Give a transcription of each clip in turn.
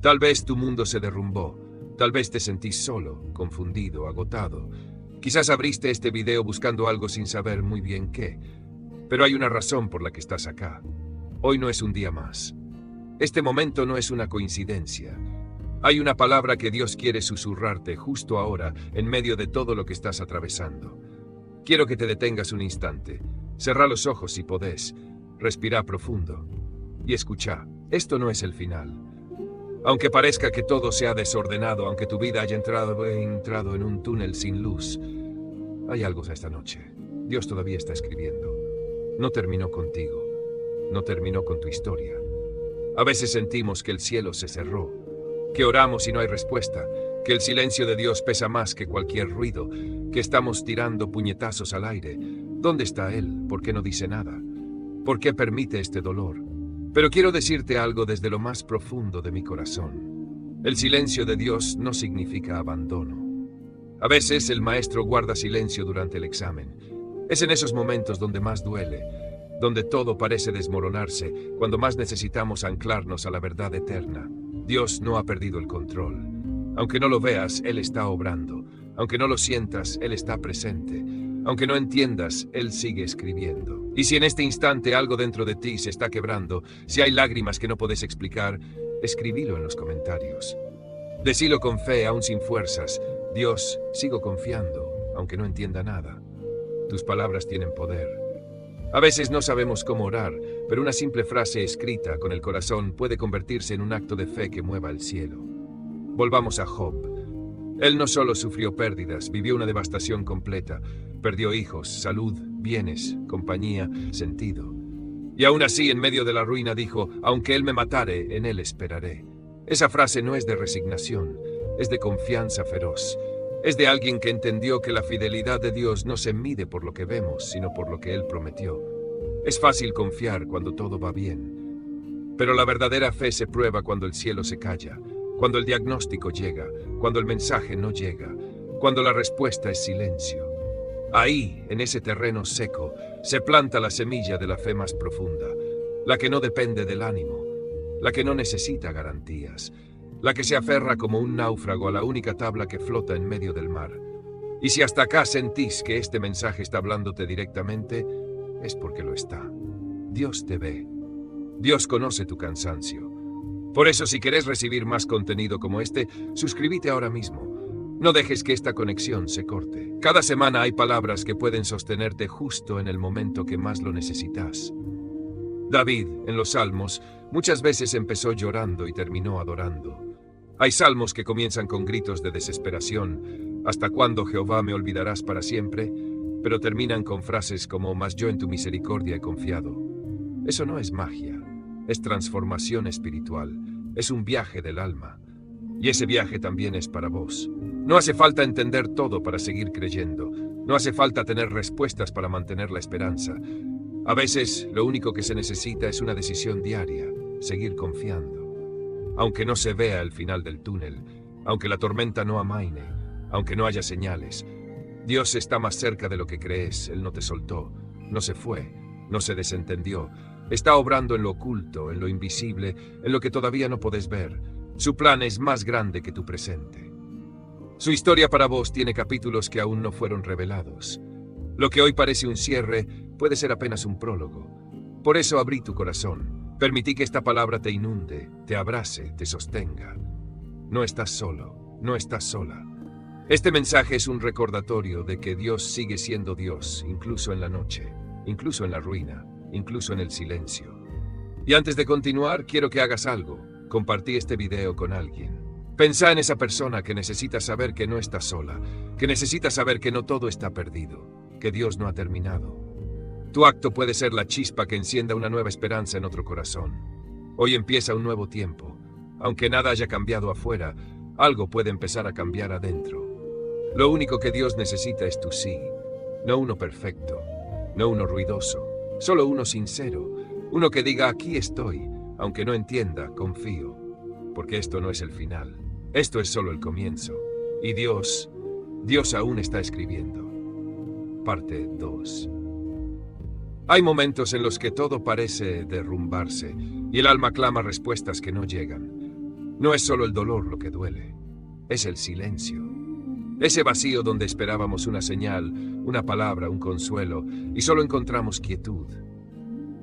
Tal vez tu mundo se derrumbó, tal vez te sentís solo, confundido, agotado. Quizás abriste este video buscando algo sin saber muy bien qué, pero hay una razón por la que estás acá. Hoy no es un día más. Este momento no es una coincidencia. Hay una palabra que Dios quiere susurrarte justo ahora, en medio de todo lo que estás atravesando. Quiero que te detengas un instante. Cerrá los ojos si podés. Respirá profundo. Y escuchá, esto no es el final. Aunque parezca que todo se ha desordenado, aunque tu vida haya entrado en un túnel sin luz, hay algo esta noche. Dios todavía está escribiendo. No terminó contigo. No terminó con tu historia. A veces sentimos que el cielo se cerró, que oramos y no hay respuesta, que el silencio de Dios pesa más que cualquier ruido, que estamos tirando puñetazos al aire. ¿Dónde está Él? ¿Por qué no dice nada? ¿Por qué permite este dolor? Pero quiero decirte algo desde lo más profundo de mi corazón. El silencio de Dios no significa abandono. A veces el maestro guarda silencio durante el examen. Es en esos momentos donde más duele, donde todo parece desmoronarse, cuando más necesitamos anclarnos a la verdad eterna. Dios no ha perdido el control. Aunque no lo veas, Él está obrando. Aunque no lo sientas, Él está presente. Aunque no entiendas, Él sigue escribiendo. Y si en este instante algo dentro de ti se está quebrando, si hay lágrimas que no puedes explicar, escribilo en los comentarios. Decilo con fe, aún sin fuerzas. Dios, sigo confiando, aunque no entienda nada. Tus palabras tienen poder. A veces no sabemos cómo orar, pero una simple frase escrita con el corazón puede convertirse en un acto de fe que mueva el cielo. Volvamos a Job. Él no solo sufrió pérdidas, vivió una devastación completa. Perdió hijos, salud, bienes, compañía, sentido. Y aún así, en medio de la ruina, dijo: aunque Él me matare, en Él esperaré. Esa frase no es de resignación, es de confianza feroz. Es de alguien que entendió que la fidelidad de Dios no se mide por lo que vemos, sino por lo que Él prometió. Es fácil confiar cuando todo va bien, pero la verdadera fe se prueba cuando el cielo se calla, cuando el diagnóstico llega, cuando el mensaje no llega, cuando la respuesta es silencio. Ahí, en ese terreno seco, se planta la semilla de la fe más profunda, la que no depende del ánimo, la que no necesita garantías, la que se aferra como un náufrago a la única tabla que flota en medio del mar. Y si hasta acá sentís que este mensaje está hablándote directamente, es porque lo está. Dios te ve. Dios conoce tu cansancio. Por eso, si querés recibir más contenido como este, suscríbete ahora mismo. No dejes que esta conexión se corte. Cada semana hay palabras que pueden sostenerte justo en el momento que más lo necesitas. David, en los Salmos, muchas veces empezó llorando y terminó adorando. Hay salmos que comienzan con gritos de desesperación, ¿hasta cuándo, Jehová, me olvidarás para siempre?, pero terminan con frases como: mas yo en tu misericordia he confiado. Eso no es magia, es transformación espiritual, es un viaje del alma. Y ese viaje también es para vos. No hace falta entender todo para seguir creyendo, no hace falta tener respuestas para mantener la esperanza. A veces, lo único que se necesita es una decisión diaria, seguir confiando. Aunque no se vea el final del túnel, aunque la tormenta no amaine, aunque no haya señales, Dios está más cerca de lo que crees. Él no te soltó, no se fue, no se desentendió. Está obrando en lo oculto, en lo invisible, en lo que todavía no podés ver. Su plan es más grande que tu presente. Su historia para vos tiene capítulos que aún no fueron revelados. Lo que hoy parece un cierre puede ser apenas un prólogo. Por eso abrí tu corazón. Permití que esta palabra te inunde, te abrace, te sostenga. No estás solo, no estás sola. Este mensaje es un recordatorio de que Dios sigue siendo Dios, incluso en la noche, incluso en la ruina, incluso en el silencio. Y antes de continuar, quiero que hagas algo. Compartí este video con alguien. Pensá en esa persona que necesita saber que no está sola, que necesita saber que no todo está perdido, que Dios no ha terminado. Tu acto puede ser la chispa que encienda una nueva esperanza en otro corazón. Hoy empieza un nuevo tiempo. Aunque nada haya cambiado afuera, algo puede empezar a cambiar adentro. Lo único que Dios necesita es tu sí. No uno perfecto, no uno ruidoso, solo uno sincero. Uno que diga: aquí estoy, aunque no entienda, confío. Porque esto no es el final. Esto es solo el comienzo. Y Dios aún está escribiendo. Parte 2. Hay momentos en los que todo parece derrumbarse y el alma clama respuestas que no llegan. No es solo el dolor lo que duele, es el silencio. Ese vacío donde esperábamos una señal, una palabra, un consuelo, y solo encontramos quietud.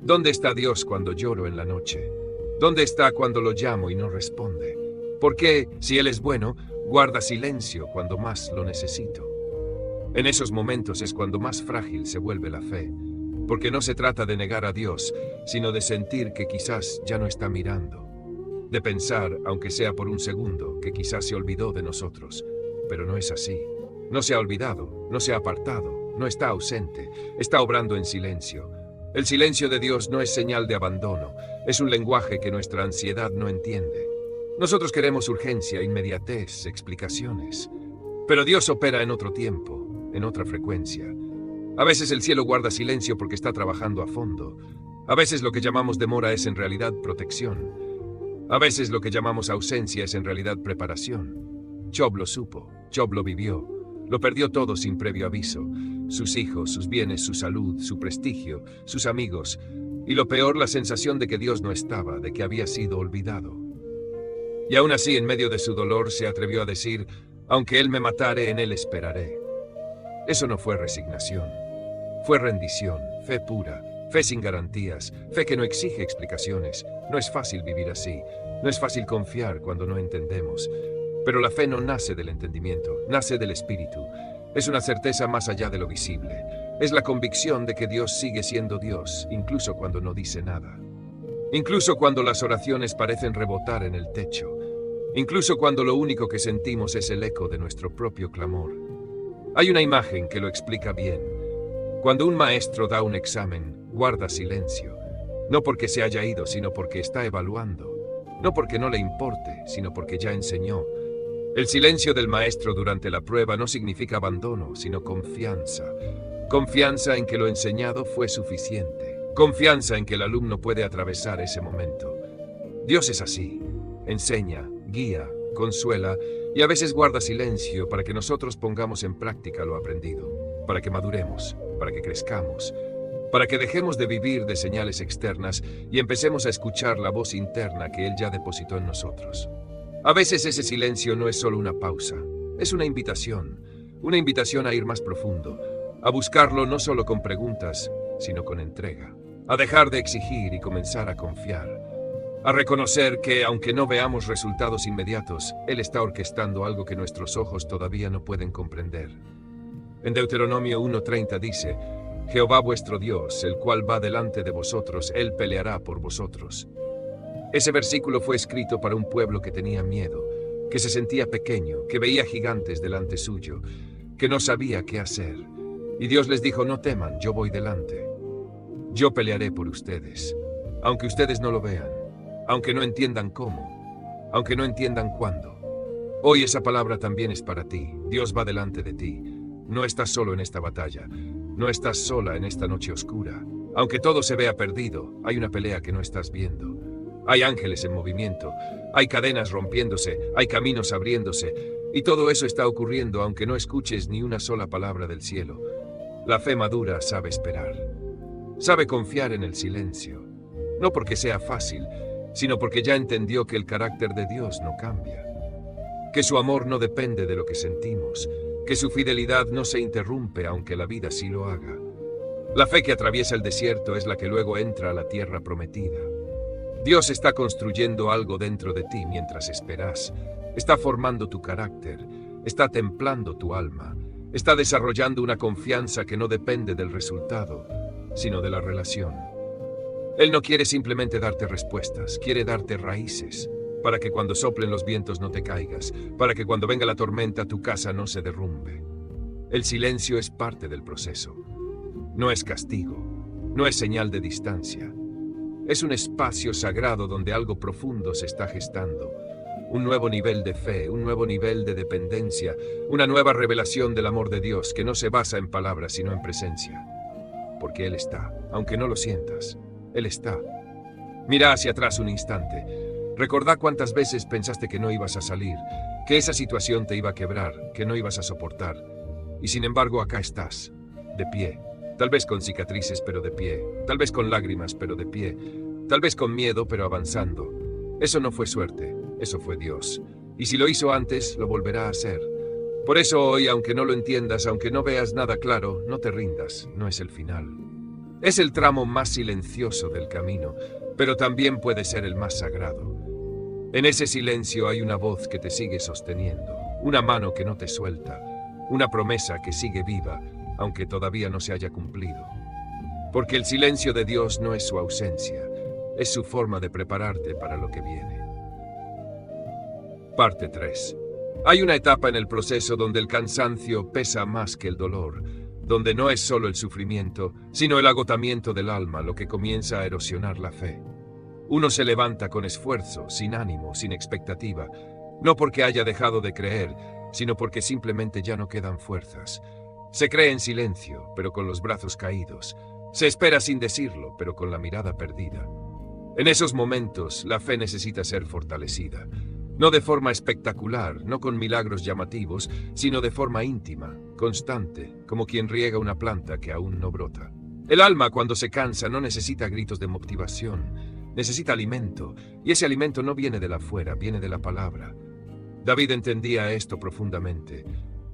¿Dónde está Dios cuando lloro en la noche? ¿Dónde está cuando lo llamo y no responde? ¿Por qué, si Él es bueno, guarda silencio cuando más lo necesito? En esos momentos es cuando más frágil se vuelve la fe, porque no se trata de negar a Dios, sino de sentir que quizás ya no está mirando, de pensar, aunque sea por un segundo, que quizás se olvidó de nosotros. Pero no es así. No se ha olvidado, no se ha apartado, no está ausente, está obrando en silencio. El silencio de Dios no es señal de abandono, es un lenguaje que nuestra ansiedad no entiende. Nosotros queremos urgencia, inmediatez, explicaciones. Pero Dios opera en otro tiempo, en otra frecuencia. A veces el cielo guarda silencio porque está trabajando a fondo. A veces lo que llamamos demora es en realidad protección. A veces lo que llamamos ausencia es en realidad preparación. Job lo supo, Job lo vivió, lo perdió todo sin previo aviso, sus hijos, sus bienes, su salud, su prestigio, sus amigos, y lo peor, la sensación de que Dios no estaba, de que había sido olvidado. Y aún así, en medio de su dolor, se atrevió a decir, aunque Él me matare, en Él esperaré. Eso no fue resignación, fue rendición, fe pura, fe sin garantías, fe que no exige explicaciones. No es fácil vivir así, no es fácil confiar cuando no entendemos. Pero la fe no nace del entendimiento, nace del espíritu. Es una certeza más allá de lo visible. Es la convicción de que Dios sigue siendo Dios, incluso cuando no dice nada. Incluso cuando las oraciones parecen rebotar en el techo. Incluso cuando lo único que sentimos es el eco de nuestro propio clamor. Hay una imagen que lo explica bien. Cuando un maestro da un examen, guarda silencio. No porque se haya ido, sino porque está evaluando. No porque no le importe, sino porque ya enseñó. El silencio del maestro durante la prueba no significa abandono, sino confianza. Confianza en que lo enseñado fue suficiente. Confianza en que el alumno puede atravesar ese momento. Dios es así. Enseña, guía, consuela y a veces guarda silencio para que nosotros pongamos en práctica lo aprendido, para que maduremos, para que crezcamos, para que dejemos de vivir de señales externas y empecemos a escuchar la voz interna que Él ya depositó en nosotros. A veces ese silencio no es solo una pausa, es una invitación a ir más profundo, a buscarlo no solo con preguntas, sino con entrega, a dejar de exigir y comenzar a confiar, a reconocer que, aunque no veamos resultados inmediatos, Él está orquestando algo que nuestros ojos todavía no pueden comprender. En Deuteronomio 1:30 dice, Jehová vuestro Dios, el cual va delante de vosotros, Él peleará por vosotros. Ese versículo fue escrito para un pueblo que tenía miedo, que se sentía pequeño, que veía gigantes delante suyo, que no sabía qué hacer. Y Dios les dijo, no teman, yo voy delante. Yo pelearé por ustedes, aunque ustedes no lo vean, aunque no entiendan cómo, aunque no entiendan cuándo. Hoy esa palabra también es para ti. Dios va delante de ti. No estás solo en esta batalla, no estás sola en esta noche oscura. Aunque todo se vea perdido, hay una pelea que no estás viendo. Hay ángeles en movimiento, hay cadenas rompiéndose, hay caminos abriéndose, y todo eso está ocurriendo aunque no escuches ni una sola palabra del cielo. La fe madura sabe esperar, sabe confiar en el silencio, no porque sea fácil, sino porque ya entendió que el carácter de Dios no cambia, que su amor no depende de lo que sentimos, que su fidelidad no se interrumpe aunque la vida sí lo haga. La fe que atraviesa el desierto es la que luego entra a la tierra prometida. Dios está construyendo algo dentro de ti mientras esperas. Está formando tu carácter, está templando tu alma, está desarrollando una confianza que no depende del resultado, sino de la relación. Él no quiere simplemente darte respuestas, quiere darte raíces, para que cuando soplen los vientos no te caigas, para que cuando venga la tormenta tu casa no se derrumbe. El silencio es parte del proceso. No es castigo, no es señal de distancia. Es un espacio sagrado donde algo profundo se está gestando. Un nuevo nivel de fe, un nuevo nivel de dependencia, una nueva revelación del amor de Dios que no se basa en palabras sino en presencia. Porque Él está, aunque no lo sientas, Él está. Mira hacia atrás un instante. Recordá cuántas veces pensaste que no ibas a salir, que esa situación te iba a quebrar, que no ibas a soportar. Y sin embargo acá estás, de pie. Tal vez con cicatrices, pero de pie. Tal vez con lágrimas, pero de pie. Tal vez con miedo, pero avanzando. Eso no fue suerte. Eso fue Dios. Y si lo hizo antes, lo volverá a hacer. Por eso hoy, aunque no lo entiendas, aunque no veas nada claro, no te rindas, no es el final. Es el tramo más silencioso del camino, pero también puede ser el más sagrado. En ese silencio hay una voz que te sigue sosteniendo, una mano que no te suelta, una promesa que sigue viva, aunque todavía no se haya cumplido. Porque el silencio de Dios no es su ausencia, es su forma de prepararte para lo que viene. Parte 3. Hay una etapa en el proceso donde el cansancio pesa más que el dolor, donde no es solo el sufrimiento, sino el agotamiento del alma lo que comienza a erosionar la fe. Uno se levanta con esfuerzo, sin ánimo, sin expectativa, no porque haya dejado de creer, sino porque simplemente ya no quedan fuerzas. Se cree en silencio, pero con los brazos caídos. Se espera sin decirlo, pero con la mirada perdida. En esos momentos, la fe necesita ser fortalecida. No de forma espectacular, no con milagros llamativos, sino de forma íntima, constante, como quien riega una planta que aún no brota. El alma, cuando se cansa, no necesita gritos de motivación, necesita alimento, y ese alimento no viene de la afuera, viene de la palabra. David entendía esto profundamente.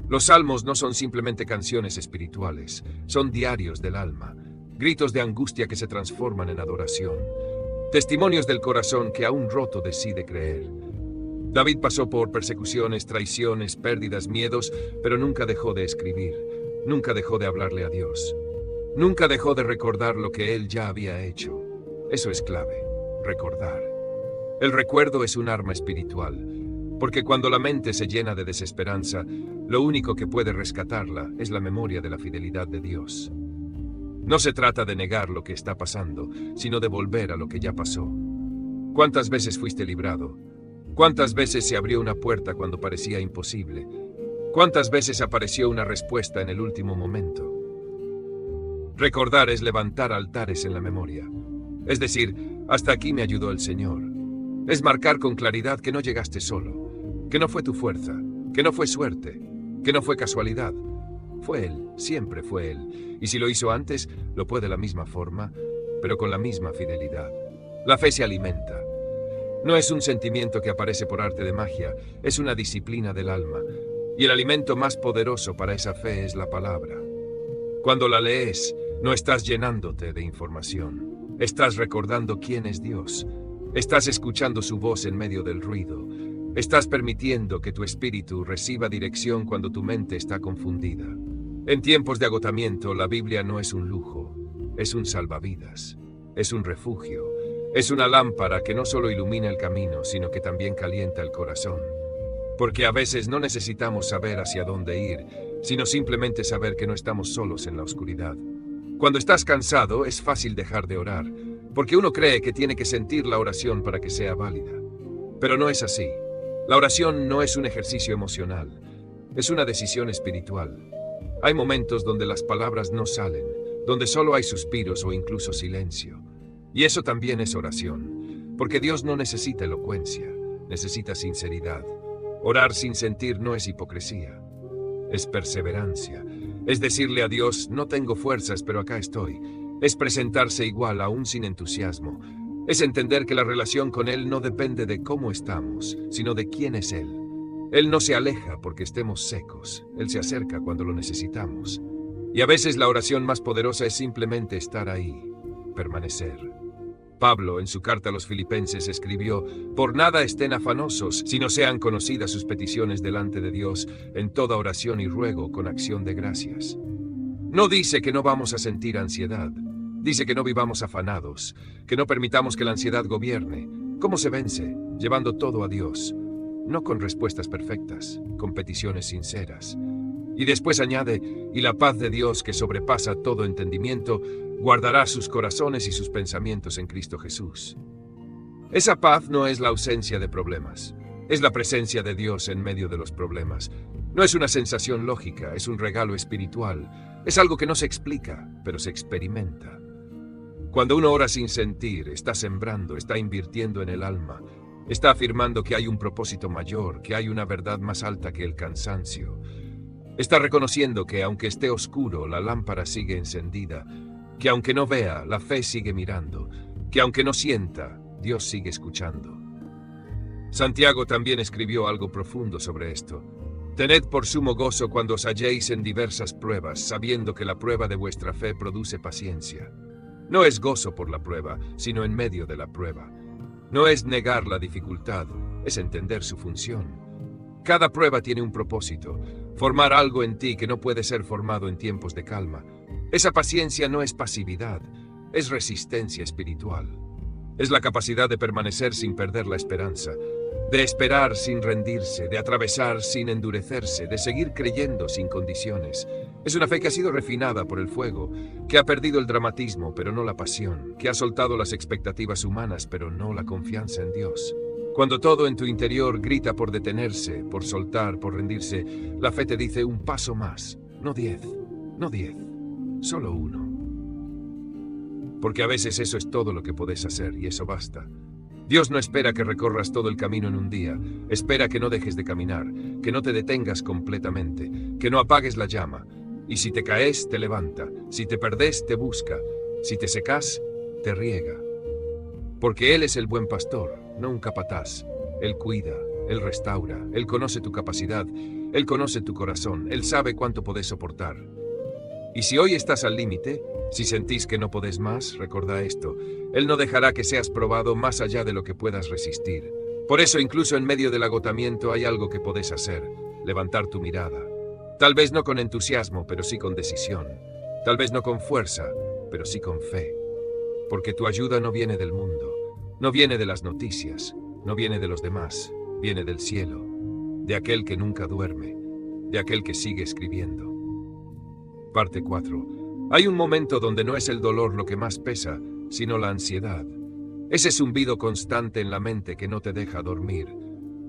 Los salmos no son simplemente canciones espirituales, son diarios del alma, gritos de angustia que se transforman en adoración, testimonios del corazón que aún roto decide creer. David pasó por persecuciones, traiciones, pérdidas, miedos, pero nunca dejó de escribir, nunca dejó de hablarle a Dios, nunca dejó de recordar lo que él ya había hecho. Eso es clave, recordar. El recuerdo es un arma espiritual, porque cuando la mente se llena de desesperanza, lo único que puede rescatarla es la memoria de la fidelidad de Dios. No se trata de negar lo que está pasando, sino de volver a lo que ya pasó. ¿Cuántas veces fuiste librado? ¿Cuántas veces se abrió una puerta cuando parecía imposible? ¿Cuántas veces apareció una respuesta en el último momento? Recordar es levantar altares en la memoria. Es decir, hasta aquí me ayudó el Señor. Es marcar con claridad que no llegaste solo, que no fue tu fuerza, que no fue suerte, que no fue casualidad. Fue Él, siempre fue Él. Y si lo hizo antes, lo puede de la misma forma, pero con la misma fidelidad. La fe se alimenta. No es un sentimiento que aparece por arte de magia, es una disciplina del alma. Y el alimento más poderoso para esa fe es la palabra. Cuando la lees, no estás llenándote de información. Estás recordando quién es Dios. Estás escuchando su voz en medio del ruido. Estás permitiendo que tu espíritu reciba dirección cuando tu mente está confundida. En tiempos de agotamiento, la Biblia no es un lujo, es un salvavidas, es un refugio. Es una lámpara que no solo ilumina el camino, sino que también calienta el corazón. Porque a veces no necesitamos saber hacia dónde ir, sino simplemente saber que no estamos solos en la oscuridad. Cuando estás cansado, es fácil dejar de orar, porque uno cree que tiene que sentir la oración para que sea válida. Pero no es así. La oración no es un ejercicio emocional, es una decisión espiritual. Hay momentos donde las palabras no salen, donde solo hay suspiros o incluso silencio. Y eso también es oración, porque Dios no necesita elocuencia, necesita sinceridad. Orar sin sentir no es hipocresía, es perseverancia. Es decirle a Dios, no tengo fuerzas, pero acá estoy. Es presentarse igual, aún sin entusiasmo. Es entender que la relación con Él no depende de cómo estamos, sino de quién es Él. Él no se aleja porque estemos secos, Él se acerca cuando lo necesitamos. Y a veces la oración más poderosa es simplemente estar ahí, permanecer. Pablo, en su carta a los Filipenses, escribió: «Por nada estén afanosos, sino sean conocidas sus peticiones delante de Dios, en toda oración y ruego con acción de gracias». No dice que no vamos a sentir ansiedad. Dice que no vivamos afanados, que no permitamos que la ansiedad gobierne. ¿Cómo se vence? Llevando todo a Dios. No con respuestas perfectas, con peticiones sinceras. Y después añade: «Y la paz de Dios, que sobrepasa todo entendimiento, guardará sus corazones y sus pensamientos en Cristo Jesús». Esa paz no es la ausencia de problemas, es la presencia de Dios en medio de los problemas. No es una sensación lógica, es un regalo espiritual, es algo que no se explica, pero se experimenta. Cuando uno ora sin sentir, está sembrando, está invirtiendo en el alma, está afirmando que hay un propósito mayor, que hay una verdad más alta que el cansancio. Está reconociendo que aunque esté oscuro, la lámpara sigue encendida, que aunque no vea, la fe sigue mirando, que aunque no sienta, Dios sigue escuchando. Santiago también escribió algo profundo sobre esto. Tened por sumo gozo cuando os halléis en diversas pruebas, sabiendo que la prueba de vuestra fe produce paciencia. No es gozo por la prueba, sino en medio de la prueba. No es negar la dificultad, es entender su función. Cada prueba tiene un propósito, formar algo en ti que no puede ser formado en tiempos de calma. Esa paciencia no es pasividad, es resistencia espiritual. Es la capacidad de permanecer sin perder la esperanza, de esperar sin rendirse, de atravesar sin endurecerse, de seguir creyendo sin condiciones. Es una fe que ha sido refinada por el fuego, que ha perdido el dramatismo, pero no la pasión, que ha soltado las expectativas humanas, pero no la confianza en Dios. Cuando todo en tu interior grita por detenerse, por soltar, por rendirse, la fe te dice un paso más, no 10, solo 1. Porque a veces eso es todo lo que podés hacer y eso basta. Dios no espera que recorras todo el camino en un día, espera que no dejes de caminar, que no te detengas completamente, que no apagues la llama. Y si te caes, te levanta, si te perdés, te busca, si te secás, te riega. Porque Él es el buen pastor, no un capataz. Él cuida, Él restaura, Él conoce tu capacidad, Él conoce tu corazón, Él sabe cuánto podés soportar. Y si hoy estás al límite, si sentís que no podés más, recordá esto, Él no dejará que seas probado más allá de lo que puedas resistir. Por eso, incluso en medio del agotamiento, hay algo que podés hacer, levantar tu mirada. Tal vez no con entusiasmo, pero sí con decisión. Tal vez no con fuerza, pero sí con fe. Porque tu ayuda no viene del mundo, no viene de las noticias, no viene de los demás, viene del cielo, de aquel que nunca duerme, de aquel que sigue escribiendo. Parte 4. Hay un momento donde no es el dolor lo que más pesa, sino la ansiedad. Ese zumbido constante en la mente que no te deja dormir.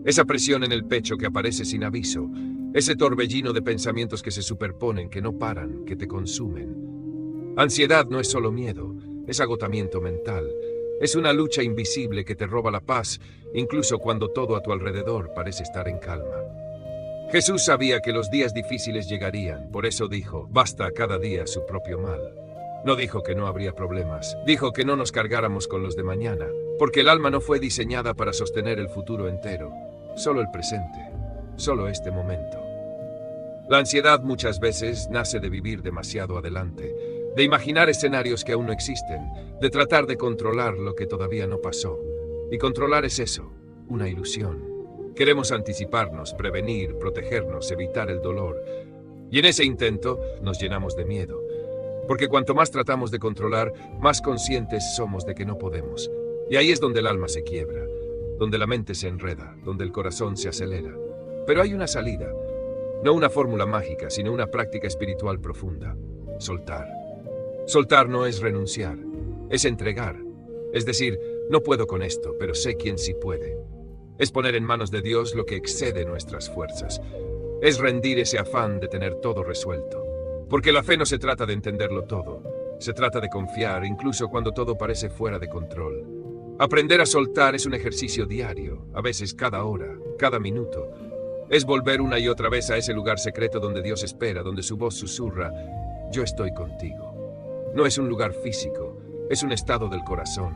Esa presión en el pecho que aparece sin aviso. Ese torbellino de pensamientos que se superponen, que no paran, que te consumen. Ansiedad no es solo miedo, es agotamiento mental. Es una lucha invisible que te roba la paz, incluso cuando todo a tu alrededor parece estar en calma. Jesús sabía que los días difíciles llegarían, por eso dijo, basta cada día su propio mal. No dijo que no habría problemas, dijo que no nos cargáramos con los de mañana, porque el alma no fue diseñada para sostener el futuro entero, solo el presente, solo este momento. La ansiedad muchas veces nace de vivir demasiado adelante, de imaginar escenarios que aún no existen, de tratar de controlar lo que todavía no pasó. Y controlar es eso, una ilusión. Queremos anticiparnos, prevenir, protegernos, evitar el dolor. Y en ese intento nos llenamos de miedo. Porque cuanto más tratamos de controlar, más conscientes somos de que no podemos. Y ahí es donde el alma se quiebra, donde la mente se enreda, donde el corazón se acelera. Pero hay una salida. No una fórmula mágica, sino una práctica espiritual profunda. Soltar. Soltar no es renunciar, es entregar. Es decir, no puedo con esto, pero sé quién sí puede. Es poner en manos de Dios lo que excede nuestras fuerzas. Es rendir ese afán de tener todo resuelto. Porque la fe no se trata de entenderlo todo. Se trata de confiar, incluso cuando todo parece fuera de control. Aprender a soltar es un ejercicio diario, a veces cada hora, cada minuto. Es volver una y otra vez a ese lugar secreto donde Dios espera, donde su voz susurra, yo estoy contigo. No es un lugar físico, es un estado del corazón,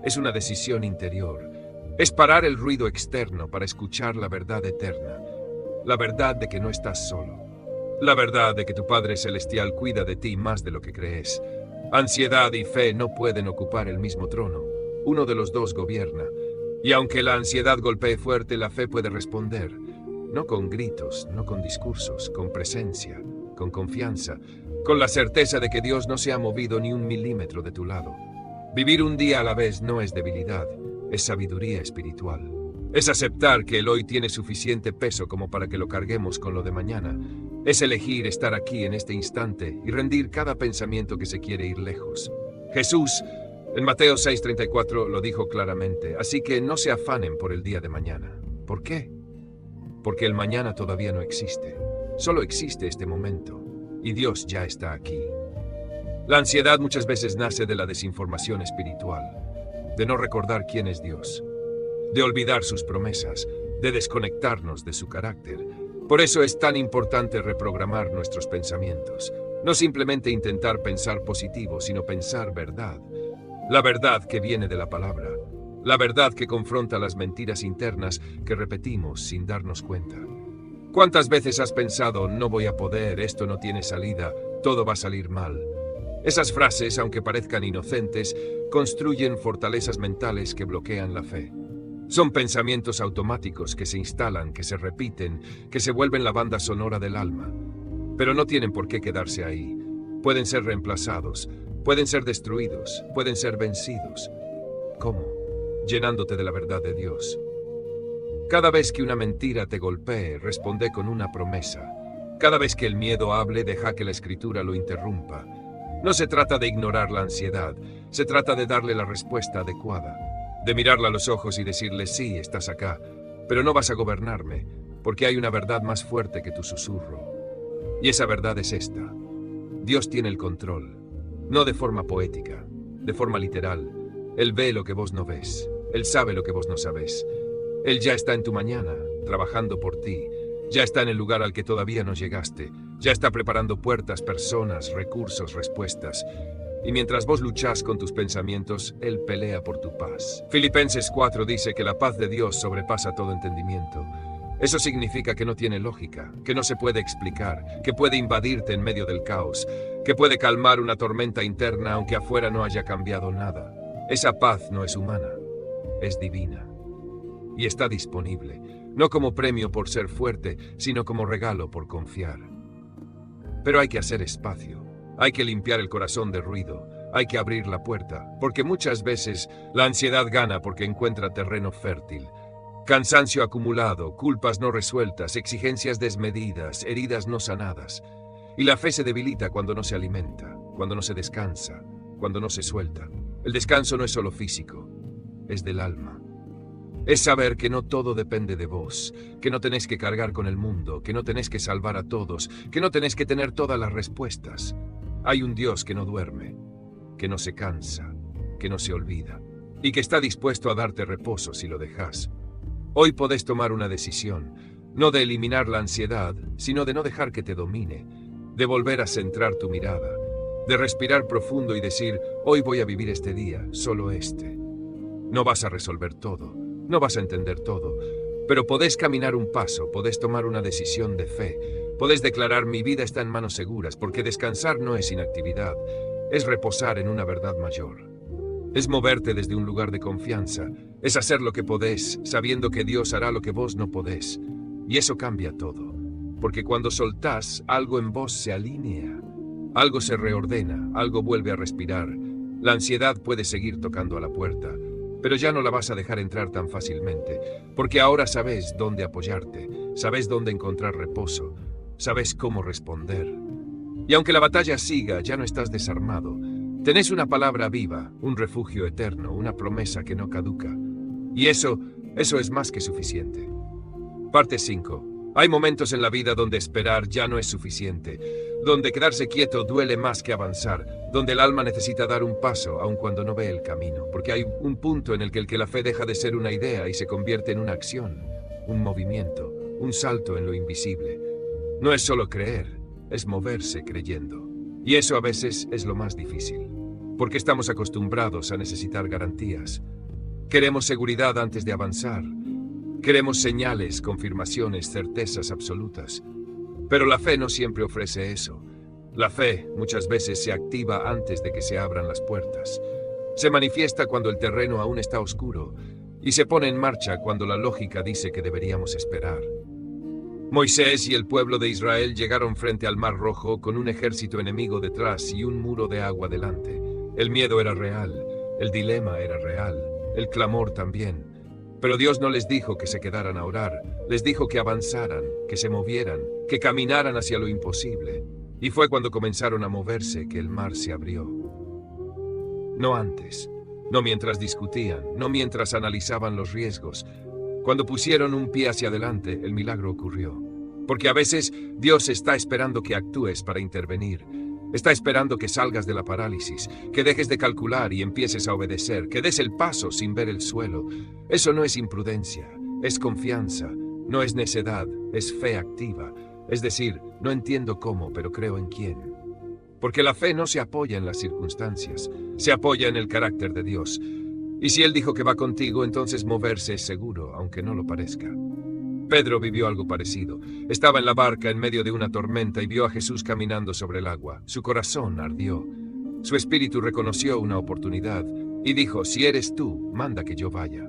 es una decisión interior. Es parar el ruido externo para escuchar la verdad eterna, la verdad de que no estás solo, la verdad de que tu Padre Celestial cuida de ti más de lo que crees. Ansiedad y fe no pueden ocupar el mismo trono, uno de los dos gobierna. Y aunque la ansiedad golpee fuerte, la fe puede responder, no con gritos, no con discursos, con presencia, con confianza, con la certeza de que Dios no se ha movido ni un milímetro de tu lado. Vivir un día a la vez no es debilidad, es sabiduría espiritual. Es aceptar que el hoy tiene suficiente peso como para que lo carguemos con lo de mañana. Es elegir estar aquí en este instante y rendir cada pensamiento que se quiere ir lejos. Jesús, en Mateo 6:34, lo dijo claramente, así que no se afanen por el día de mañana. ¿Por qué? Porque el mañana todavía no existe. Solo existe este momento. Y Dios ya está aquí. La ansiedad muchas veces nace de la desinformación espiritual, de no recordar quién es Dios, de olvidar sus promesas, de desconectarnos de su carácter. Por eso es tan importante reprogramar nuestros pensamientos, no simplemente intentar pensar positivo, sino pensar verdad. La verdad que viene de la palabra. La verdad que confronta las mentiras internas que repetimos sin darnos cuenta. ¿Cuántas veces has pensado, no voy a poder, esto no tiene salida, todo va a salir mal? Esas frases, aunque parezcan inocentes, construyen fortalezas mentales que bloquean la fe. Son pensamientos automáticos que se instalan, que se repiten, que se vuelven la banda sonora del alma. Pero no tienen por qué quedarse ahí. Pueden ser reemplazados, pueden ser destruidos, pueden ser vencidos. ¿Cómo? Llenándote de la verdad de Dios. Cada vez que una mentira te golpee, responde con una promesa. Cada vez que el miedo hable, deja que la Escritura lo interrumpa. No se trata de ignorar la ansiedad, se trata de darle la respuesta adecuada. De mirarla a los ojos y decirle, sí, estás acá, pero no vas a gobernarme, porque hay una verdad más fuerte que tu susurro. Y esa verdad es esta. Dios tiene el control, no de forma poética, de forma literal. Él ve lo que vos no ves, Él sabe lo que vos no sabés. Él ya está en tu mañana, trabajando por ti, ya está en el lugar al que todavía no llegaste, ya está preparando puertas, personas, recursos, respuestas. Y mientras vos luchás con tus pensamientos, Él pelea por tu paz. Filipenses 4 dice que la paz de Dios sobrepasa todo entendimiento. Eso significa que no tiene lógica, que no se puede explicar, que puede invadirte en medio del caos, que puede calmar una tormenta interna aunque afuera no haya cambiado nada. Esa paz no es humana, es divina. Y está disponible, no como premio por ser fuerte, sino como regalo por confiar. Pero hay que hacer espacio. Hay que limpiar el corazón de ruido, hay que abrir la puerta, porque muchas veces la ansiedad gana porque encuentra terreno fértil. Cansancio acumulado, culpas no resueltas, exigencias desmedidas, heridas no sanadas. Y la fe se debilita cuando no se alimenta, cuando no se descansa, cuando no se suelta. El descanso no es solo físico, es del alma. Es saber que no todo depende de vos, que no tenés que cargar con el mundo, que no tenés que salvar a todos, que no tenés que tener todas las respuestas. Hay un Dios que no duerme, que no se cansa, que no se olvida, y que está dispuesto a darte reposo si lo dejas. Hoy podés tomar una decisión, no de eliminar la ansiedad, sino de no dejar que te domine, de volver a centrar tu mirada, de respirar profundo y decir, hoy voy a vivir este día, solo este. No vas a resolver todo, no vas a entender todo, pero podés caminar un paso, podés tomar una decisión de fe, podés declarar mi vida está en manos seguras, porque descansar no es inactividad, es reposar en una verdad mayor. Es moverte desde un lugar de confianza, es hacer lo que podés, sabiendo que Dios hará lo que vos no podés. Y eso cambia todo, porque cuando soltás, algo en vos se alinea, algo se reordena, algo vuelve a respirar. La ansiedad puede seguir tocando a la puerta, pero ya no la vas a dejar entrar tan fácilmente, porque ahora sabes dónde apoyarte, sabes dónde encontrar reposo, sabes cómo responder. Y aunque la batalla siga, ya no estás desarmado. Tenés una palabra viva, un refugio eterno, una promesa que no caduca. Y eso es más que suficiente. Parte 5. Hay momentos en la vida donde esperar ya no es suficiente, donde quedarse quieto duele más que avanzar, donde el alma necesita dar un paso aun cuando no ve el camino, porque hay un punto en el que la fe deja de ser una idea y se convierte en una acción, un movimiento, un salto en lo invisible. No es solo creer, es moverse creyendo. Y eso a veces es lo más difícil, porque estamos acostumbrados a necesitar garantías. Queremos seguridad antes de avanzar. Queremos señales, confirmaciones, certezas absolutas. Pero la fe no siempre ofrece eso. La fe muchas veces se activa antes de que se abran las puertas. Se manifiesta cuando el terreno aún está oscuro y se pone en marcha cuando la lógica dice que deberíamos esperar. Moisés y el pueblo de Israel llegaron frente al Mar Rojo con un ejército enemigo detrás y un muro de agua delante. El miedo era real, el dilema era real, el clamor también. Pero Dios no les dijo que se quedaran a orar, les dijo que avanzaran, que se movieran, que caminaran hacia lo imposible. Y fue cuando comenzaron a moverse que el mar se abrió. No antes, no mientras discutían, no mientras analizaban los riesgos. Cuando pusieron un pie hacia adelante, el milagro ocurrió. Porque a veces Dios está esperando que actúes para intervenir. Está esperando que salgas de la parálisis, que dejes de calcular y empieces a obedecer, que des el paso sin ver el suelo. Eso no es imprudencia, es confianza, no es necedad, es fe activa. Es decir, no entiendo cómo, pero creo en quién. Porque la fe no se apoya en las circunstancias, se apoya en el carácter de Dios. Y si Él dijo que va contigo, entonces moverse es seguro, aunque no lo parezca. Pedro vivió algo parecido. Estaba en la barca en medio de una tormenta y vio a Jesús caminando sobre el agua. Su corazón ardió. Su espíritu reconoció una oportunidad y dijo: si eres tú, manda que yo vaya.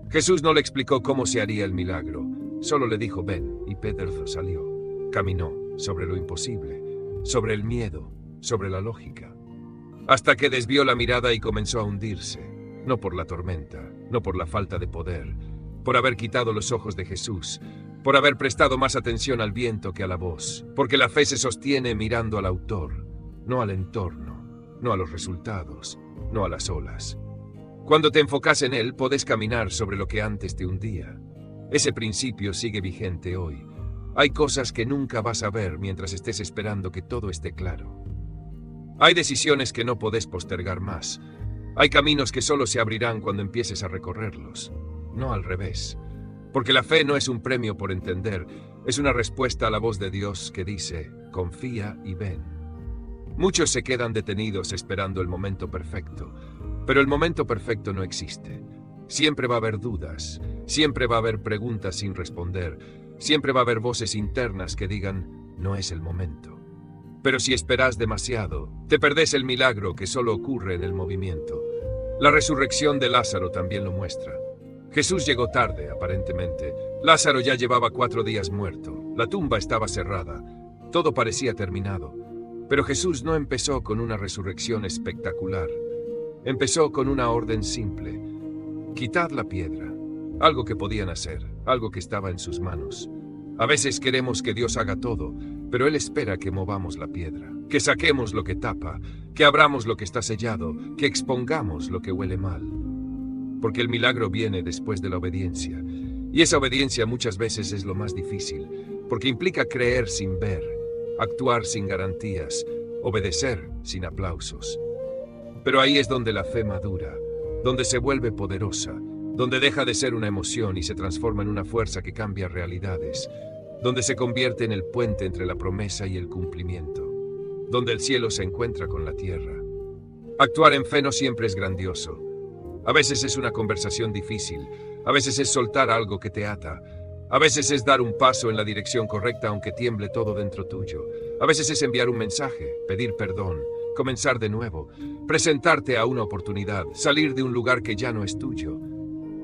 Jesús no le explicó cómo se haría el milagro. Solo le dijo: ven, y Pedro salió. Caminó sobre lo imposible, sobre el miedo, sobre la lógica, hasta que desvió la mirada y comenzó a hundirse. No por la tormenta, no por la falta de poder, por haber quitado los ojos de Jesús, por haber prestado más atención al viento que a la voz, porque la fe se sostiene mirando al autor, no al entorno, no a los resultados, no a las olas. Cuando te enfocas en él, podés caminar sobre lo que antes te hundía. Ese principio sigue vigente hoy. Hay cosas que nunca vas a ver mientras estés esperando que todo esté claro. Hay decisiones que no podés postergar más. Hay caminos que solo se abrirán cuando empieces a recorrerlos, no al revés. Porque la fe no es un premio por entender, es una respuesta a la voz de Dios que dice: confía y ven. Muchos se quedan detenidos esperando el momento perfecto, pero el momento perfecto no existe. Siempre va a haber dudas, siempre va a haber preguntas sin responder, siempre va a haber voces internas que digan: no es el momento. Pero si esperas demasiado, te perdés el milagro que solo ocurre en el movimiento. La resurrección de Lázaro también lo muestra. Jesús llegó tarde, aparentemente. Lázaro ya llevaba 4 días muerto. La tumba estaba cerrada. Todo parecía terminado. Pero Jesús no empezó con una resurrección espectacular. Empezó con una orden simple: quitad la piedra. Algo que podían hacer, algo que estaba en sus manos. A veces queremos que Dios haga todo, pero Él espera que movamos la piedra, que saquemos lo que tapa, que abramos lo que está sellado, que expongamos lo que huele mal. Porque el milagro viene después de la obediencia, y esa obediencia muchas veces es lo más difícil, porque implica creer sin ver, actuar sin garantías, obedecer sin aplausos. Pero ahí es donde la fe madura, donde se vuelve poderosa, donde deja de ser una emoción y se transforma en una fuerza que cambia realidades, donde se convierte en el puente entre la promesa y el cumplimiento, donde el cielo se encuentra con la tierra. Actuar en fe no siempre es grandioso. A veces es una conversación difícil, a veces es soltar algo que te ata, a veces es dar un paso en la dirección correcta aunque tiemble todo dentro tuyo, a veces es enviar un mensaje, pedir perdón, comenzar de nuevo, presentarte a una oportunidad, salir de un lugar que ya no es tuyo.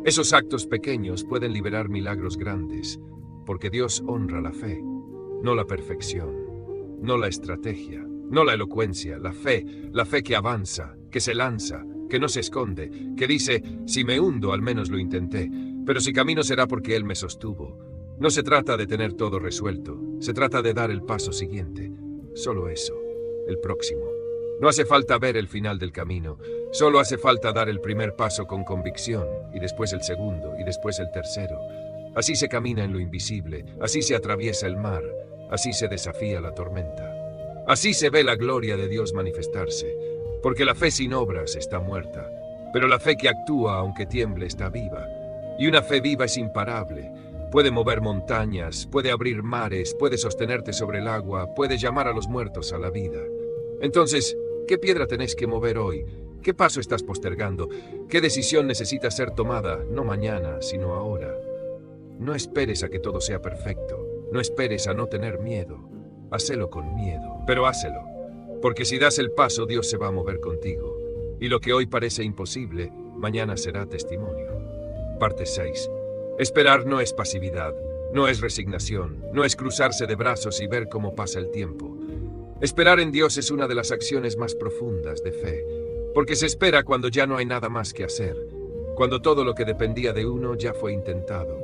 Esos actos pequeños pueden liberar milagros grandes, porque Dios honra la fe, no la perfección, no la estrategia, no la elocuencia, la fe que avanza, que se lanza, que no se esconde, que dice: si me hundo, al menos lo intenté, pero si camino será porque Él me sostuvo. No se trata de tener todo resuelto, se trata de dar el paso siguiente, solo eso, el próximo. No hace falta ver el final del camino, solo hace falta dar el primer paso con convicción, y después el segundo, y después el tercero. Así se camina en lo invisible, así se atraviesa el mar, así se desafía la tormenta. Así se ve la gloria de Dios manifestarse, porque la fe sin obras está muerta, pero la fe que actúa aunque tiemble está viva. Y una fe viva es imparable. Puede mover montañas, puede abrir mares, puede sostenerte sobre el agua, puede llamar a los muertos a la vida. Entonces, ¿qué piedra tenés que mover hoy? ¿Qué paso estás postergando? ¿Qué decisión necesita ser tomada, no mañana, sino ahora? No esperes a que todo sea perfecto. No esperes a no tener miedo. Hacelo con miedo, pero hácelo. Porque si das el paso, Dios se va a mover contigo. Y lo que hoy parece imposible, mañana será testimonio. Parte 6. Esperar no es pasividad, no es resignación, no es cruzarse de brazos y ver cómo pasa el tiempo. Esperar en Dios es una de las acciones más profundas de fe, porque se espera cuando ya no hay nada más que hacer, cuando todo lo que dependía de uno ya fue intentado,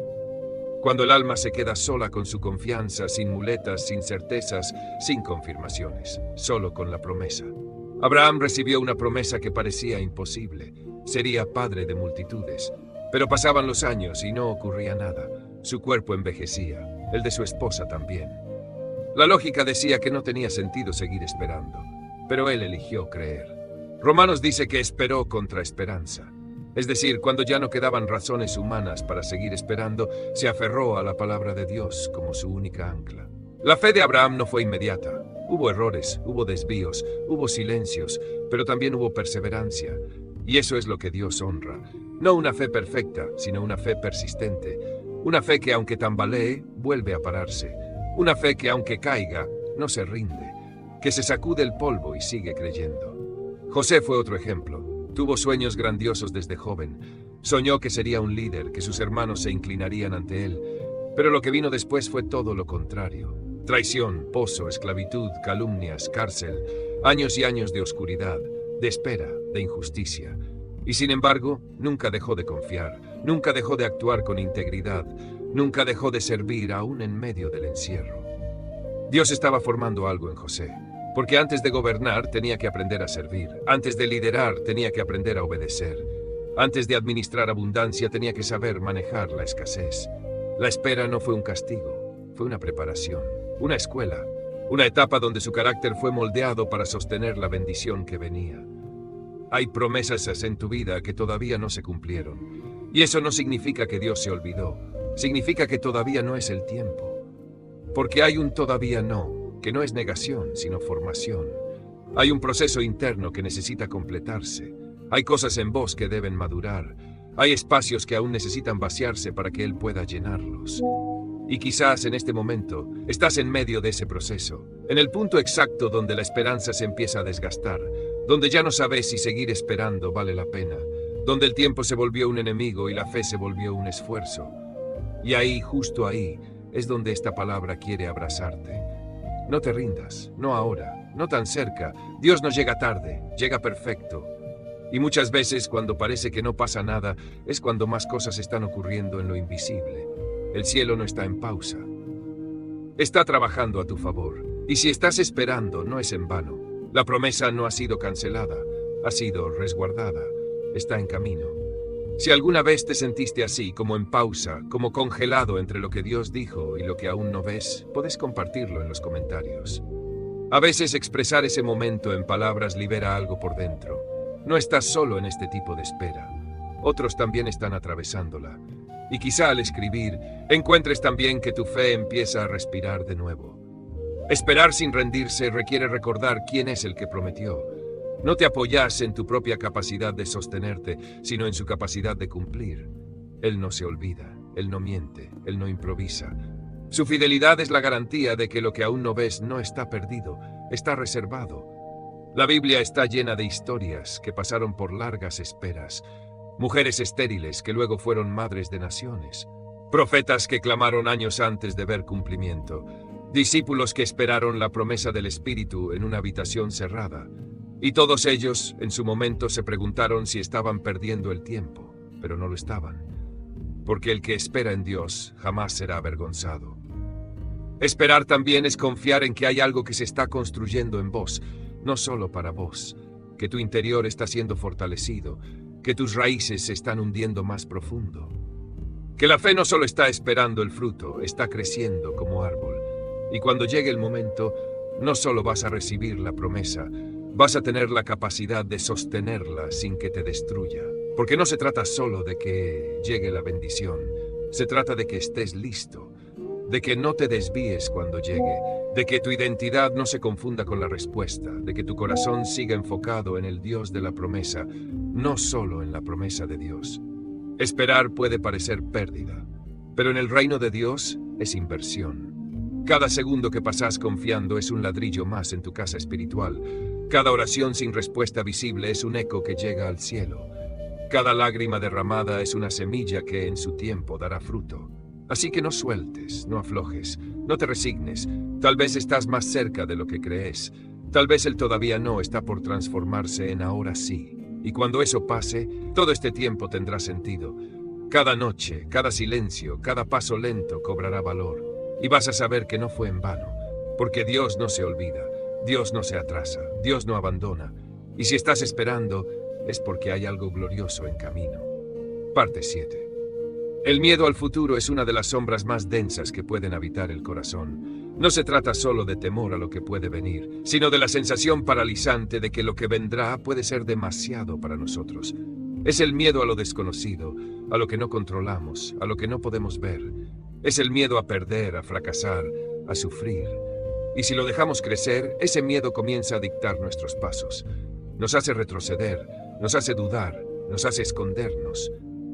cuando el alma se queda sola con su confianza, sin muletas, sin certezas, sin confirmaciones, solo con la promesa. Abraham recibió una promesa que parecía imposible, sería padre de multitudes, pero pasaban los años y no ocurría nada, su cuerpo envejecía, el de su esposa también. La lógica decía que no tenía sentido seguir esperando, pero él eligió creer. Romanos dice que esperó contra esperanza. Es decir, cuando ya no quedaban razones humanas para seguir esperando, se aferró a la palabra de Dios como su única ancla. La fe de Abraham no fue inmediata. Hubo errores, hubo desvíos, hubo silencios, pero también hubo perseverancia. Y eso es lo que Dios honra. No una fe perfecta, sino una fe persistente. Una fe que aunque tambalee, vuelve a pararse. Una fe que aunque caiga, no se rinde. Que se sacude el polvo y sigue creyendo. José fue otro ejemplo. Tuvo sueños grandiosos desde joven. Soñó que sería un líder, que sus hermanos se inclinarían ante él. Pero lo que vino después fue todo lo contrario. Traición, pozo, esclavitud, calumnias, cárcel, años y años de oscuridad, de espera, de injusticia. Y sin embargo, nunca dejó de confiar, nunca dejó de actuar con integridad, nunca dejó de servir aún en medio del encierro. Dios estaba formando algo en José, porque antes de gobernar tenía que aprender a servir, antes de liderar tenía que aprender a obedecer, antes de administrar abundancia tenía que saber manejar la escasez. La espera no fue un castigo, fue una preparación, una escuela, una etapa donde su carácter fue moldeado para sostener la bendición que venía. Hay promesas en tu vida que todavía no se cumplieron. Y eso no significa que Dios se olvidó. Significa que todavía no es el tiempo. Porque hay un todavía no, que no es negación, sino formación. Hay un proceso interno que necesita completarse. Hay cosas en vos que deben madurar. Hay espacios que aún necesitan vaciarse para que Él pueda llenarlos. Y quizás en este momento estás en medio de ese proceso, en el punto exacto donde la esperanza se empieza a desgastar, donde ya no sabes si seguir esperando vale la pena, donde el tiempo se volvió un enemigo y la fe se volvió un esfuerzo. Y ahí, justo ahí, es donde esta palabra quiere abrazarte. No te rindas, no ahora, no tan cerca. Dios no llega tarde, llega perfecto. Y muchas veces cuando parece que no pasa nada, es cuando más cosas están ocurriendo en lo invisible. El cielo no está en pausa. Está trabajando a tu favor. Y si estás esperando, no es en vano. La promesa no ha sido cancelada, ha sido resguardada. Está en camino. Si alguna vez te sentiste así, como en pausa, como congelado entre lo que Dios dijo y lo que aún no ves, puedes compartirlo en los comentarios. A veces expresar ese momento en palabras libera algo por dentro. No estás solo en este tipo de espera. Otros también están atravesándola. Y quizá al escribir, encuentres también que tu fe empieza a respirar de nuevo. Esperar sin rendirse requiere recordar quién es el que prometió. No te apoyas en tu propia capacidad de sostenerte, sino en su capacidad de cumplir. Él no se olvida, Él no miente, Él no improvisa. Su fidelidad es la garantía de que lo que aún no ves no está perdido, está reservado. La Biblia está llena de historias que pasaron por largas esperas. Mujeres estériles que luego fueron madres de naciones. Profetas que clamaron años antes de ver cumplimiento. Discípulos que esperaron la promesa del Espíritu en una habitación cerrada. Y todos ellos, en su momento, se preguntaron si estaban perdiendo el tiempo, pero no lo estaban. Porque el que espera en Dios jamás será avergonzado. Esperar también es confiar en que hay algo que se está construyendo en vos, no solo para vos, que tu interior está siendo fortalecido, que tus raíces se están hundiendo más profundo. Que la fe no solo está esperando el fruto, está creciendo como árbol. Y cuando llegue el momento, no solo vas a recibir la promesa, vas a tener la capacidad de sostenerla sin que te destruya. Porque no se trata solo de que llegue la bendición, se trata de que estés listo, de que no te desvíes cuando llegue, de que tu identidad no se confunda con la respuesta, de que tu corazón siga enfocado en el Dios de la promesa, no solo en la promesa de Dios. Esperar puede parecer pérdida, pero en el reino de Dios es inversión. Cada segundo que pasas confiando es un ladrillo más en tu casa espiritual. Cada oración sin respuesta visible es un eco que llega al cielo. Cada lágrima derramada es una semilla que en su tiempo dará fruto. Así que no sueltes, no aflojes, no te resignes. Tal vez estás más cerca de lo que crees. Tal vez el todavía no está por transformarse en ahora sí. Y cuando eso pase, todo este tiempo tendrá sentido. Cada noche, cada silencio, cada paso lento cobrará valor. Y vas a saber que no fue en vano. Porque Dios no se olvida, Dios no se atrasa, Dios no abandona. Y si estás esperando, es porque hay algo glorioso en camino. Parte 7. El miedo al futuro es una de las sombras más densas que pueden habitar el corazón. No se trata solo de temor a lo que puede venir, sino de la sensación paralizante de que lo que vendrá puede ser demasiado para nosotros. Es el miedo a lo desconocido, a lo que no controlamos, a lo que no podemos ver. Es el miedo a perder, a fracasar, a sufrir. Y si lo dejamos crecer, ese miedo comienza a dictar nuestros pasos. Nos hace retroceder, nos hace dudar, nos hace escondernos.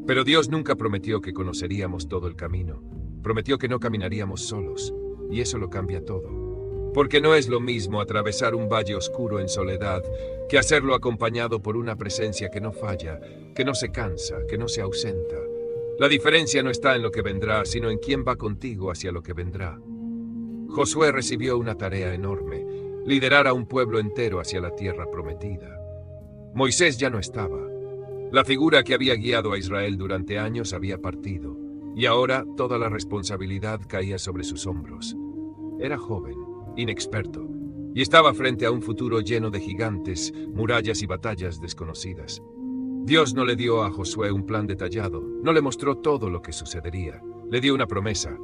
Pero Dios nunca prometió que conoceríamos todo el camino. Prometió que no caminaríamos solos, y eso lo cambia todo. Porque no es lo mismo atravesar un valle oscuro en soledad que hacerlo acompañado por una presencia que no falla, que no se cansa, que no se ausenta. La diferencia no está en lo que vendrá, sino en quién va contigo hacia lo que vendrá. Josué recibió una tarea enorme: liderar a un pueblo entero hacia la tierra prometida. Moisés ya no estaba. La figura que había guiado a Israel durante años había partido, y ahora toda la responsabilidad caía sobre sus hombros. Era joven, inexperto, y estaba frente a un futuro lleno de gigantes, murallas y batallas desconocidas. Dios no le dio a Josué un plan detallado, no le mostró todo lo que sucedería. Le dio una promesa: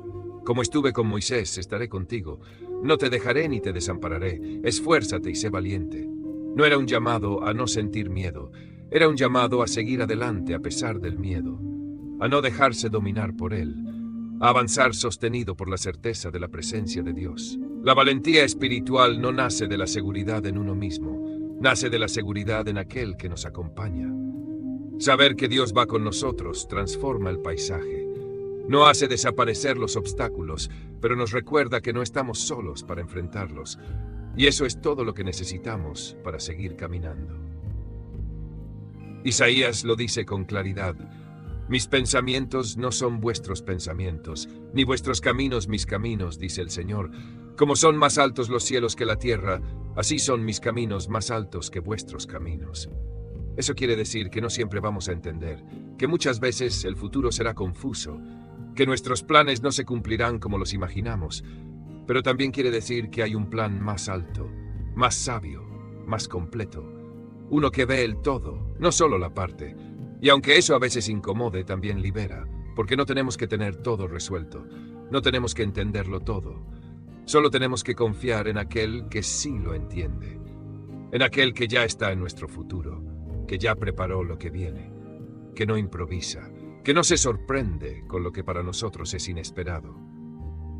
como estuve con Moisés, estaré contigo. No te dejaré ni te desampararé. Esfuérzate y sé valiente. No era un llamado a no sentir miedo. Era un llamado a seguir adelante a pesar del miedo, a no dejarse dominar por él, a avanzar sostenido por la certeza de la presencia de Dios. La valentía espiritual no nace de la seguridad en uno mismo, nace de la seguridad en aquel que nos acompaña. Saber que Dios va con nosotros transforma el paisaje. No hace desaparecer los obstáculos, pero nos recuerda que no estamos solos para enfrentarlos. Y eso es todo lo que necesitamos para seguir caminando. Isaías lo dice con claridad: mis pensamientos no son vuestros pensamientos, ni vuestros caminos mis caminos, dice el Señor. Como son más altos los cielos que la tierra, así son mis caminos más altos que vuestros caminos. Eso quiere decir que no siempre vamos a entender, que muchas veces el futuro será confuso, que nuestros planes no se cumplirán como los imaginamos, pero también quiere decir que hay un plan más alto, más sabio, más completo. Uno que ve el todo, no solo la parte. Y aunque eso a veces incomode, también libera, porque no tenemos que tener todo resuelto, no tenemos que entenderlo todo. Solo tenemos que confiar en aquel que sí lo entiende, en aquel que ya está en nuestro futuro, que ya preparó lo que viene, que no improvisa, que no se sorprende con lo que para nosotros es inesperado.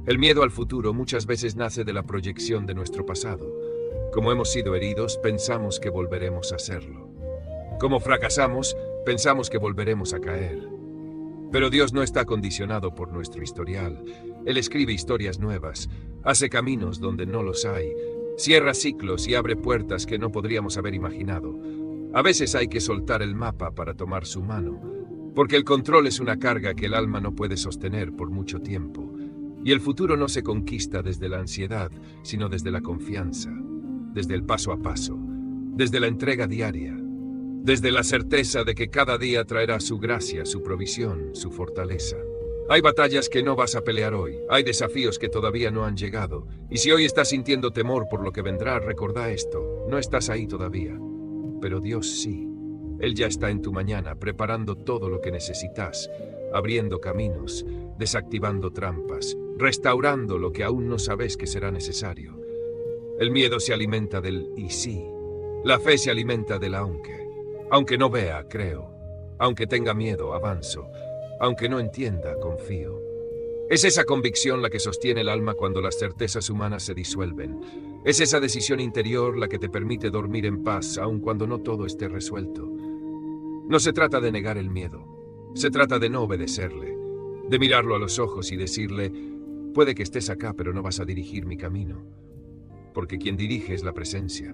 El miedo al futuro muchas veces nace de la proyección de nuestro pasado. Como hemos sido heridos, pensamos que volveremos a serlo. Como fracasamos, pensamos que volveremos a caer. Pero Dios no está condicionado por nuestro historial. Él escribe historias nuevas, hace caminos donde no los hay, cierra ciclos y abre puertas que no podríamos haber imaginado. A veces hay que soltar el mapa para tomar su mano, porque el control es una carga que el alma no puede sostener por mucho tiempo. Y el futuro no se conquista desde la ansiedad, sino desde la confianza, desde el paso a paso, desde la entrega diaria, desde la certeza de que cada día traerá su gracia, su provisión, su fortaleza. Hay batallas que no vas a pelear hoy, hay desafíos que todavía no han llegado, y si hoy estás sintiendo temor por lo que vendrá, recordá esto: no estás ahí todavía, pero Dios sí. Él ya está en tu mañana, preparando todo lo que necesitas, abriendo caminos, desactivando trampas, restaurando lo que aún no sabes que será necesario. El miedo se alimenta del y sí. La fe se alimenta del aunque. Aunque no vea, creo. Aunque tenga miedo, avanzo. Aunque no entienda, confío. Es esa convicción la que sostiene el alma cuando las certezas humanas se disuelven. Es esa decisión interior la que te permite dormir en paz, aun cuando no todo esté resuelto. No se trata de negar el miedo. Se trata de no obedecerle, de mirarlo a los ojos y decirle: puede que estés acá, pero no vas a dirigir mi camino. Porque quien dirige es la presencia.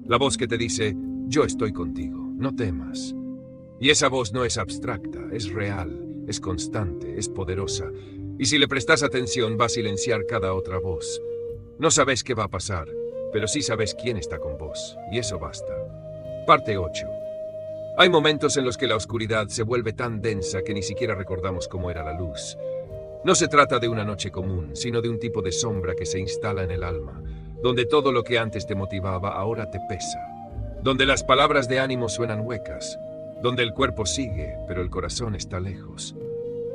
La voz que te dice: yo estoy contigo, no temas. Y esa voz no es abstracta, es real, es constante, es poderosa. Y si le prestas atención, va a silenciar cada otra voz. No sabes qué va a pasar, pero sí sabes quién está con vos, y eso basta. Parte 8. Hay momentos en los que la oscuridad se vuelve tan densa que ni siquiera recordamos cómo era la luz. No se trata de una noche común, sino de un tipo de sombra que se instala en el alma, donde todo lo que antes te motivaba ahora te pesa, donde las palabras de ánimo suenan huecas, donde el cuerpo sigue, pero el corazón está lejos,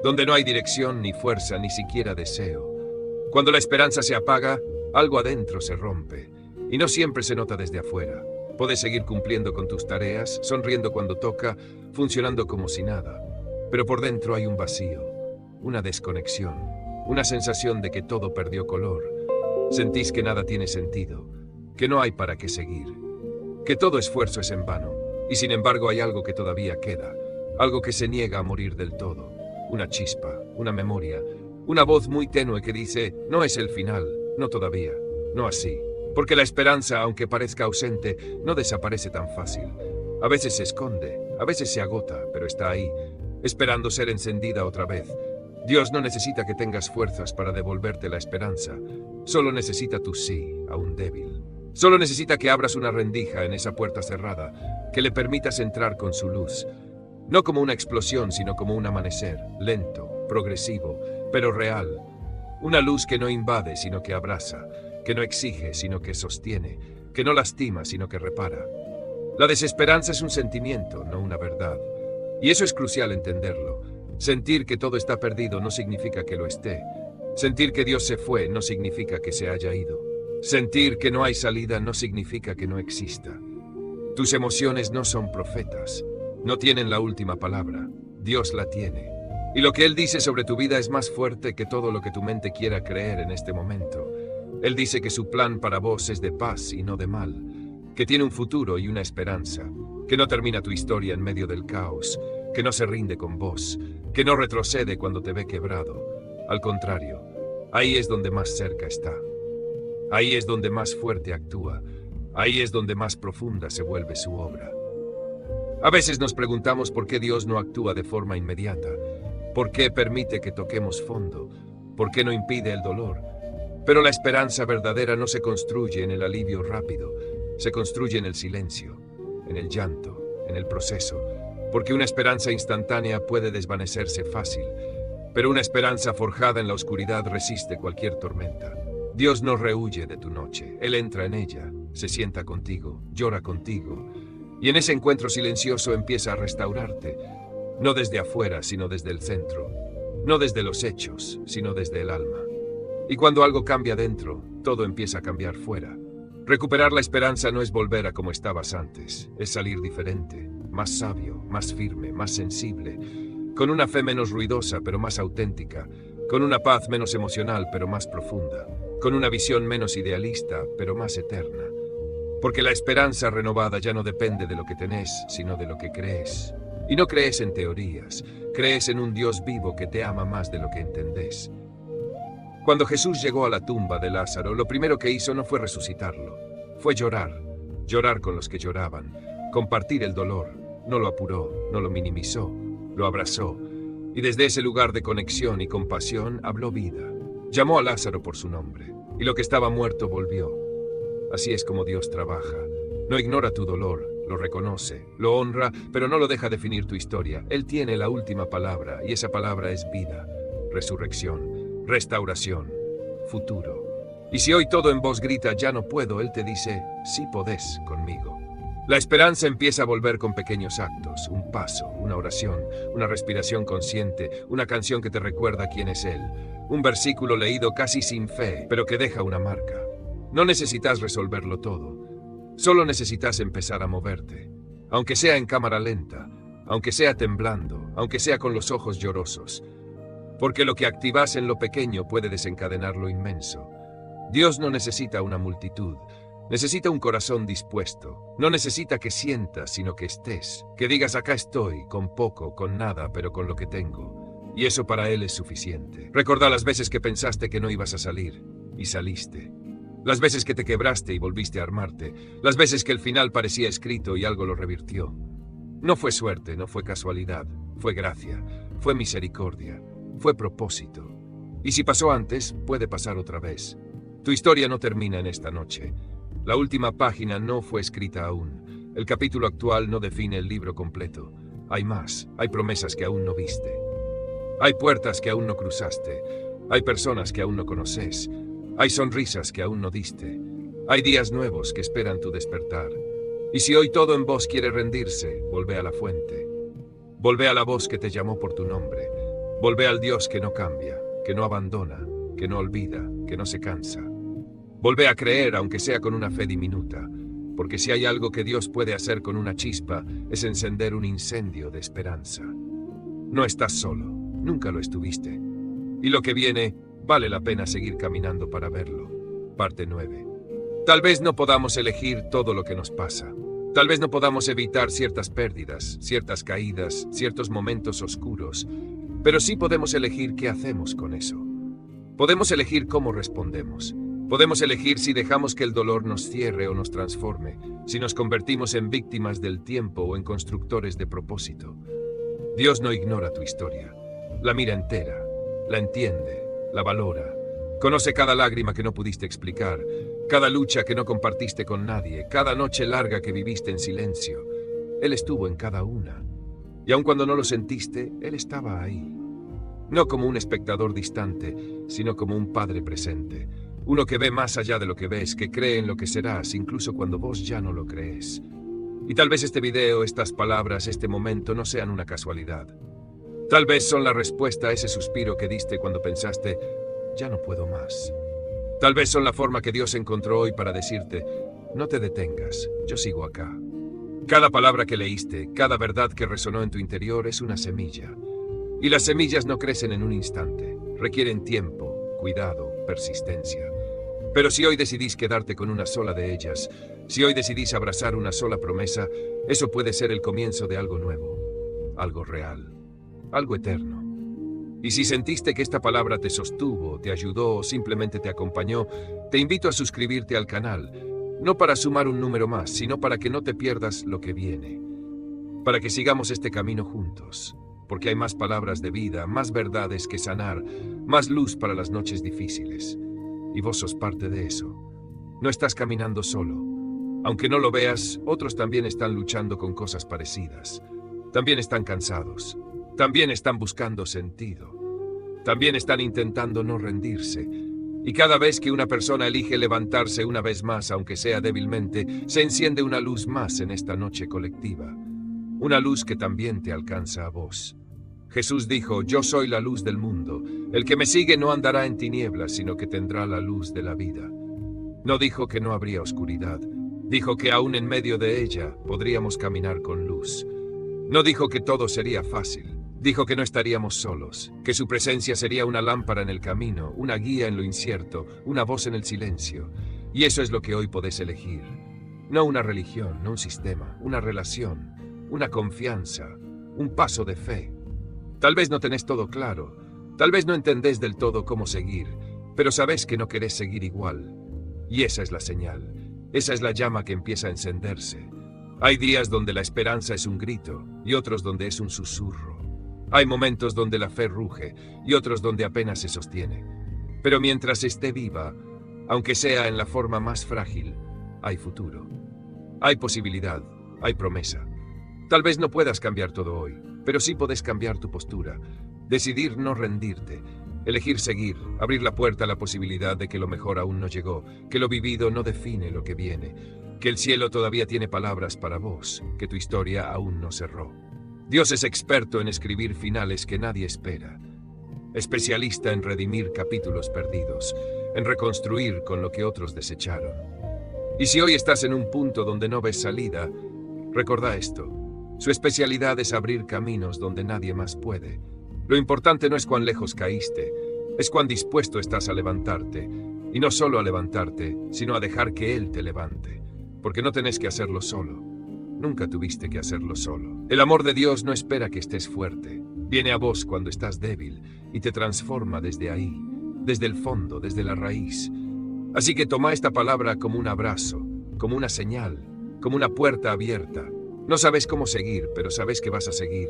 donde no hay dirección, ni fuerza, ni siquiera deseo. Cuando la esperanza se apaga, algo adentro se rompe, y no siempre se nota desde afuera. Puedes seguir cumpliendo con tus tareas, sonriendo cuando toca, funcionando como si nada, pero por dentro hay un vacío, una desconexión, una sensación de que todo perdió color. Sentís que nada tiene sentido, que no hay para qué seguir, que todo esfuerzo es en vano, y sin embargo hay algo que todavía queda, algo que se niega a morir del todo, una chispa, una memoria, una voz muy tenue que dice, no es el final, no todavía, no así. Porque la esperanza, aunque parezca ausente, no desaparece tan fácil. A veces se esconde, a veces se agota, pero está ahí, esperando ser encendida otra vez. Dios no necesita que tengas fuerzas para devolverte la esperanza. Solo necesita tu sí, aún débil. Solo necesita que abras una rendija en esa puerta cerrada, que le permitas entrar con su luz. No como una explosión, sino como un amanecer, lento, progresivo, pero real. Una luz que no invade, sino que abraza, que no exige, sino que sostiene, que no lastima, sino que repara. La desesperanza es un sentimiento, no una verdad. Y eso es crucial entenderlo. Sentir que todo está perdido no significa que lo esté. Sentir que Dios se fue no significa que se haya ido. Sentir que no hay salida no significa que no exista. Tus emociones no son profetas. No tienen la última palabra. Dios la tiene. Y lo que Él dice sobre tu vida es más fuerte que todo lo que tu mente quiera creer en este momento. Él dice que su plan para vos es de paz y no de mal, que tiene un futuro y una esperanza, que no termina tu historia en medio del caos, que no se rinde con vos, que no retrocede cuando te ve quebrado. Al contrario, ahí es donde más cerca está. Ahí es donde más fuerte actúa. Ahí es donde más profunda se vuelve su obra. A veces nos preguntamos por qué Dios no actúa de forma inmediata, por qué permite que toquemos fondo, por qué no impide el dolor. Pero la esperanza verdadera no se construye en el alivio rápido, se construye en el silencio, en el llanto, en el proceso, porque una esperanza instantánea puede desvanecerse fácil, pero una esperanza forjada en la oscuridad resiste cualquier tormenta. Dios no rehuye de tu noche, Él entra en ella, se sienta contigo, llora contigo, y en ese encuentro silencioso empieza a restaurarte, no desde afuera, sino desde el centro, no desde los hechos, sino desde el alma. Y cuando algo cambia dentro, todo empieza a cambiar fuera. Recuperar la esperanza no es volver a como estabas antes, es salir diferente, más sabio, más firme, más sensible, con una fe menos ruidosa pero más auténtica, con una paz menos emocional pero más profunda, con una visión menos idealista pero más eterna. Porque la esperanza renovada ya no depende de lo que tenés, sino de lo que crees. Y no crees en teorías, crees en un Dios vivo que te ama más de lo que entendés. Cuando Jesús llegó a la tumba de Lázaro, lo primero que hizo no fue resucitarlo, fue llorar, llorar con los que lloraban, compartir el dolor, no lo apuró, no lo minimizó, lo abrazó, y desde ese lugar de conexión y compasión habló vida. Llamó a Lázaro por su nombre, y lo que estaba muerto volvió. Así es como Dios trabaja. No ignora tu dolor, lo reconoce, lo honra, pero no lo deja definir tu historia. Él tiene la última palabra, y esa palabra es vida, resurrección, restauración, futuro. Y si hoy todo en vos grita, ya no puedo, Él te dice, sí podés conmigo. La esperanza empieza a volver con pequeños actos, un paso, una oración, una respiración consciente, una canción que te recuerda quién es Él, un versículo leído casi sin fe, pero que deja una marca. No necesitas resolverlo todo. Solo necesitas empezar a moverte, aunque sea en cámara lenta, aunque sea temblando, aunque sea con los ojos llorosos, porque lo que activas en lo pequeño puede desencadenar lo inmenso. Dios no necesita una multitud, necesita un corazón dispuesto, no necesita que sientas, sino que estés, que digas acá estoy, con poco, con nada, pero con lo que tengo, y eso para Él es suficiente. Recuerda las veces que pensaste que no ibas a salir, y saliste. Las veces que te quebraste y volviste a armarte. Las veces que el final parecía escrito y algo lo revirtió. No fue suerte, no fue casualidad. Fue gracia, fue misericordia, fue propósito. Y si pasó antes, puede pasar otra vez. Tu historia no termina en esta noche. La última página no fue escrita aún. El capítulo actual no define el libro completo. Hay más, hay promesas que aún no viste. Hay puertas que aún no cruzaste. Hay personas que aún no conoces. Hay sonrisas que aún no diste. Hay días nuevos que esperan tu despertar. Y si hoy todo en vos quiere rendirse, volvé a la fuente. Volvé a la voz que te llamó por tu nombre. Volvé al Dios que no cambia, que no abandona, que no olvida, que no se cansa. Volvé a creer, aunque sea con una fe diminuta, porque si hay algo que Dios puede hacer con una chispa, es encender un incendio de esperanza. No estás solo, nunca lo estuviste. Y lo que viene, vale la pena seguir caminando para verlo. Parte 9. Tal vez no podamos elegir todo lo que nos pasa. Tal vez no podamos evitar ciertas pérdidas, ciertas caídas, ciertos momentos oscuros, pero sí podemos elegir qué hacemos con eso. Podemos elegir cómo respondemos. Podemos elegir si dejamos que el dolor nos cierre o nos transforme, si nos convertimos en víctimas del tiempo o en constructores de propósito. Dios no ignora tu historia. La mira entera, la entiende, la valora. Conoce cada lágrima que no pudiste explicar, cada lucha que no compartiste con nadie, cada noche larga que viviste en silencio. Él estuvo en cada una. Y aun cuando no lo sentiste, Él estaba ahí. No como un espectador distante, sino como un padre presente. Uno que ve más allá de lo que ves, que cree en lo que serás, incluso cuando vos ya no lo crees. Y tal vez este video, estas palabras, este momento no sean una casualidad. Tal vez son la respuesta a ese suspiro que diste cuando pensaste, ya no puedo más. Tal vez son la forma que Dios encontró hoy para decirte, no te detengas, yo sigo acá. Cada palabra que leíste, cada verdad que resonó en tu interior es una semilla. Y las semillas no crecen en un instante, requieren tiempo, cuidado, persistencia. Pero si hoy decidís quedarte con una sola de ellas, si hoy decidís abrazar una sola promesa, eso puede ser el comienzo de algo nuevo, algo real, algo eterno. Y si sentiste que esta palabra te sostuvo, te ayudó o simplemente te acompañó, te invito a suscribirte al canal, no para sumar un número más, sino para que no te pierdas lo que viene, para que sigamos este camino juntos, porque hay más palabras de vida, más verdades que sanar, más luz para las noches difíciles. Y vos sos parte de eso. No estás caminando solo. Aunque no lo veas, otros también están luchando con cosas parecidas. También están cansados. También están buscando sentido. También están intentando no rendirse. Y cada vez que una persona elige levantarse una vez más, aunque sea débilmente, se enciende una luz más en esta noche colectiva. Una luz que también te alcanza a vos. Jesús dijo, yo soy la luz del mundo. El que me sigue no andará en tinieblas, sino que tendrá la luz de la vida. No dijo que no habría oscuridad. Dijo que aún en medio de ella podríamos caminar con luz. No dijo que todo sería fácil. Dijo que no estaríamos solos, que su presencia sería una lámpara en el camino, una guía en lo incierto, una voz en el silencio. Y eso es lo que hoy podés elegir. No una religión, no un sistema, una relación, una confianza, un paso de fe. Tal vez no tenés todo claro, tal vez no entendés del todo cómo seguir, pero sabés que no querés seguir igual. Y esa es la señal, esa es la llama que empieza a encenderse. Hay días donde la esperanza es un grito y otros donde es un susurro. Hay momentos donde la fe ruge y otros donde apenas se sostiene. Pero mientras esté viva, aunque sea en la forma más frágil, hay futuro. Hay posibilidad, hay promesa. Tal vez no puedas cambiar todo hoy, pero sí podés cambiar tu postura, decidir no rendirte, elegir seguir, abrir la puerta a la posibilidad de que lo mejor aún no llegó, que lo vivido no define lo que viene, que el cielo todavía tiene palabras para vos, que tu historia aún no cerró. Dios es experto en escribir finales que nadie espera, especialista en redimir capítulos perdidos, en reconstruir con lo que otros desecharon. Y si hoy estás en un punto donde no ves salida, recordá esto. Su especialidad es abrir caminos donde nadie más puede. Lo importante no es cuán lejos caíste, es cuán dispuesto estás a levantarte. Y no solo a levantarte, sino a dejar que Él te levante. Porque no tenés que hacerlo solo. Nunca tuviste que hacerlo solo. El amor de Dios no espera que estés fuerte. Viene a vos cuando estás débil y te transforma desde ahí, desde el fondo, desde la raíz. Así que toma esta palabra como un abrazo, como una señal, como una puerta abierta. No sabes cómo seguir, pero sabes que vas a seguir.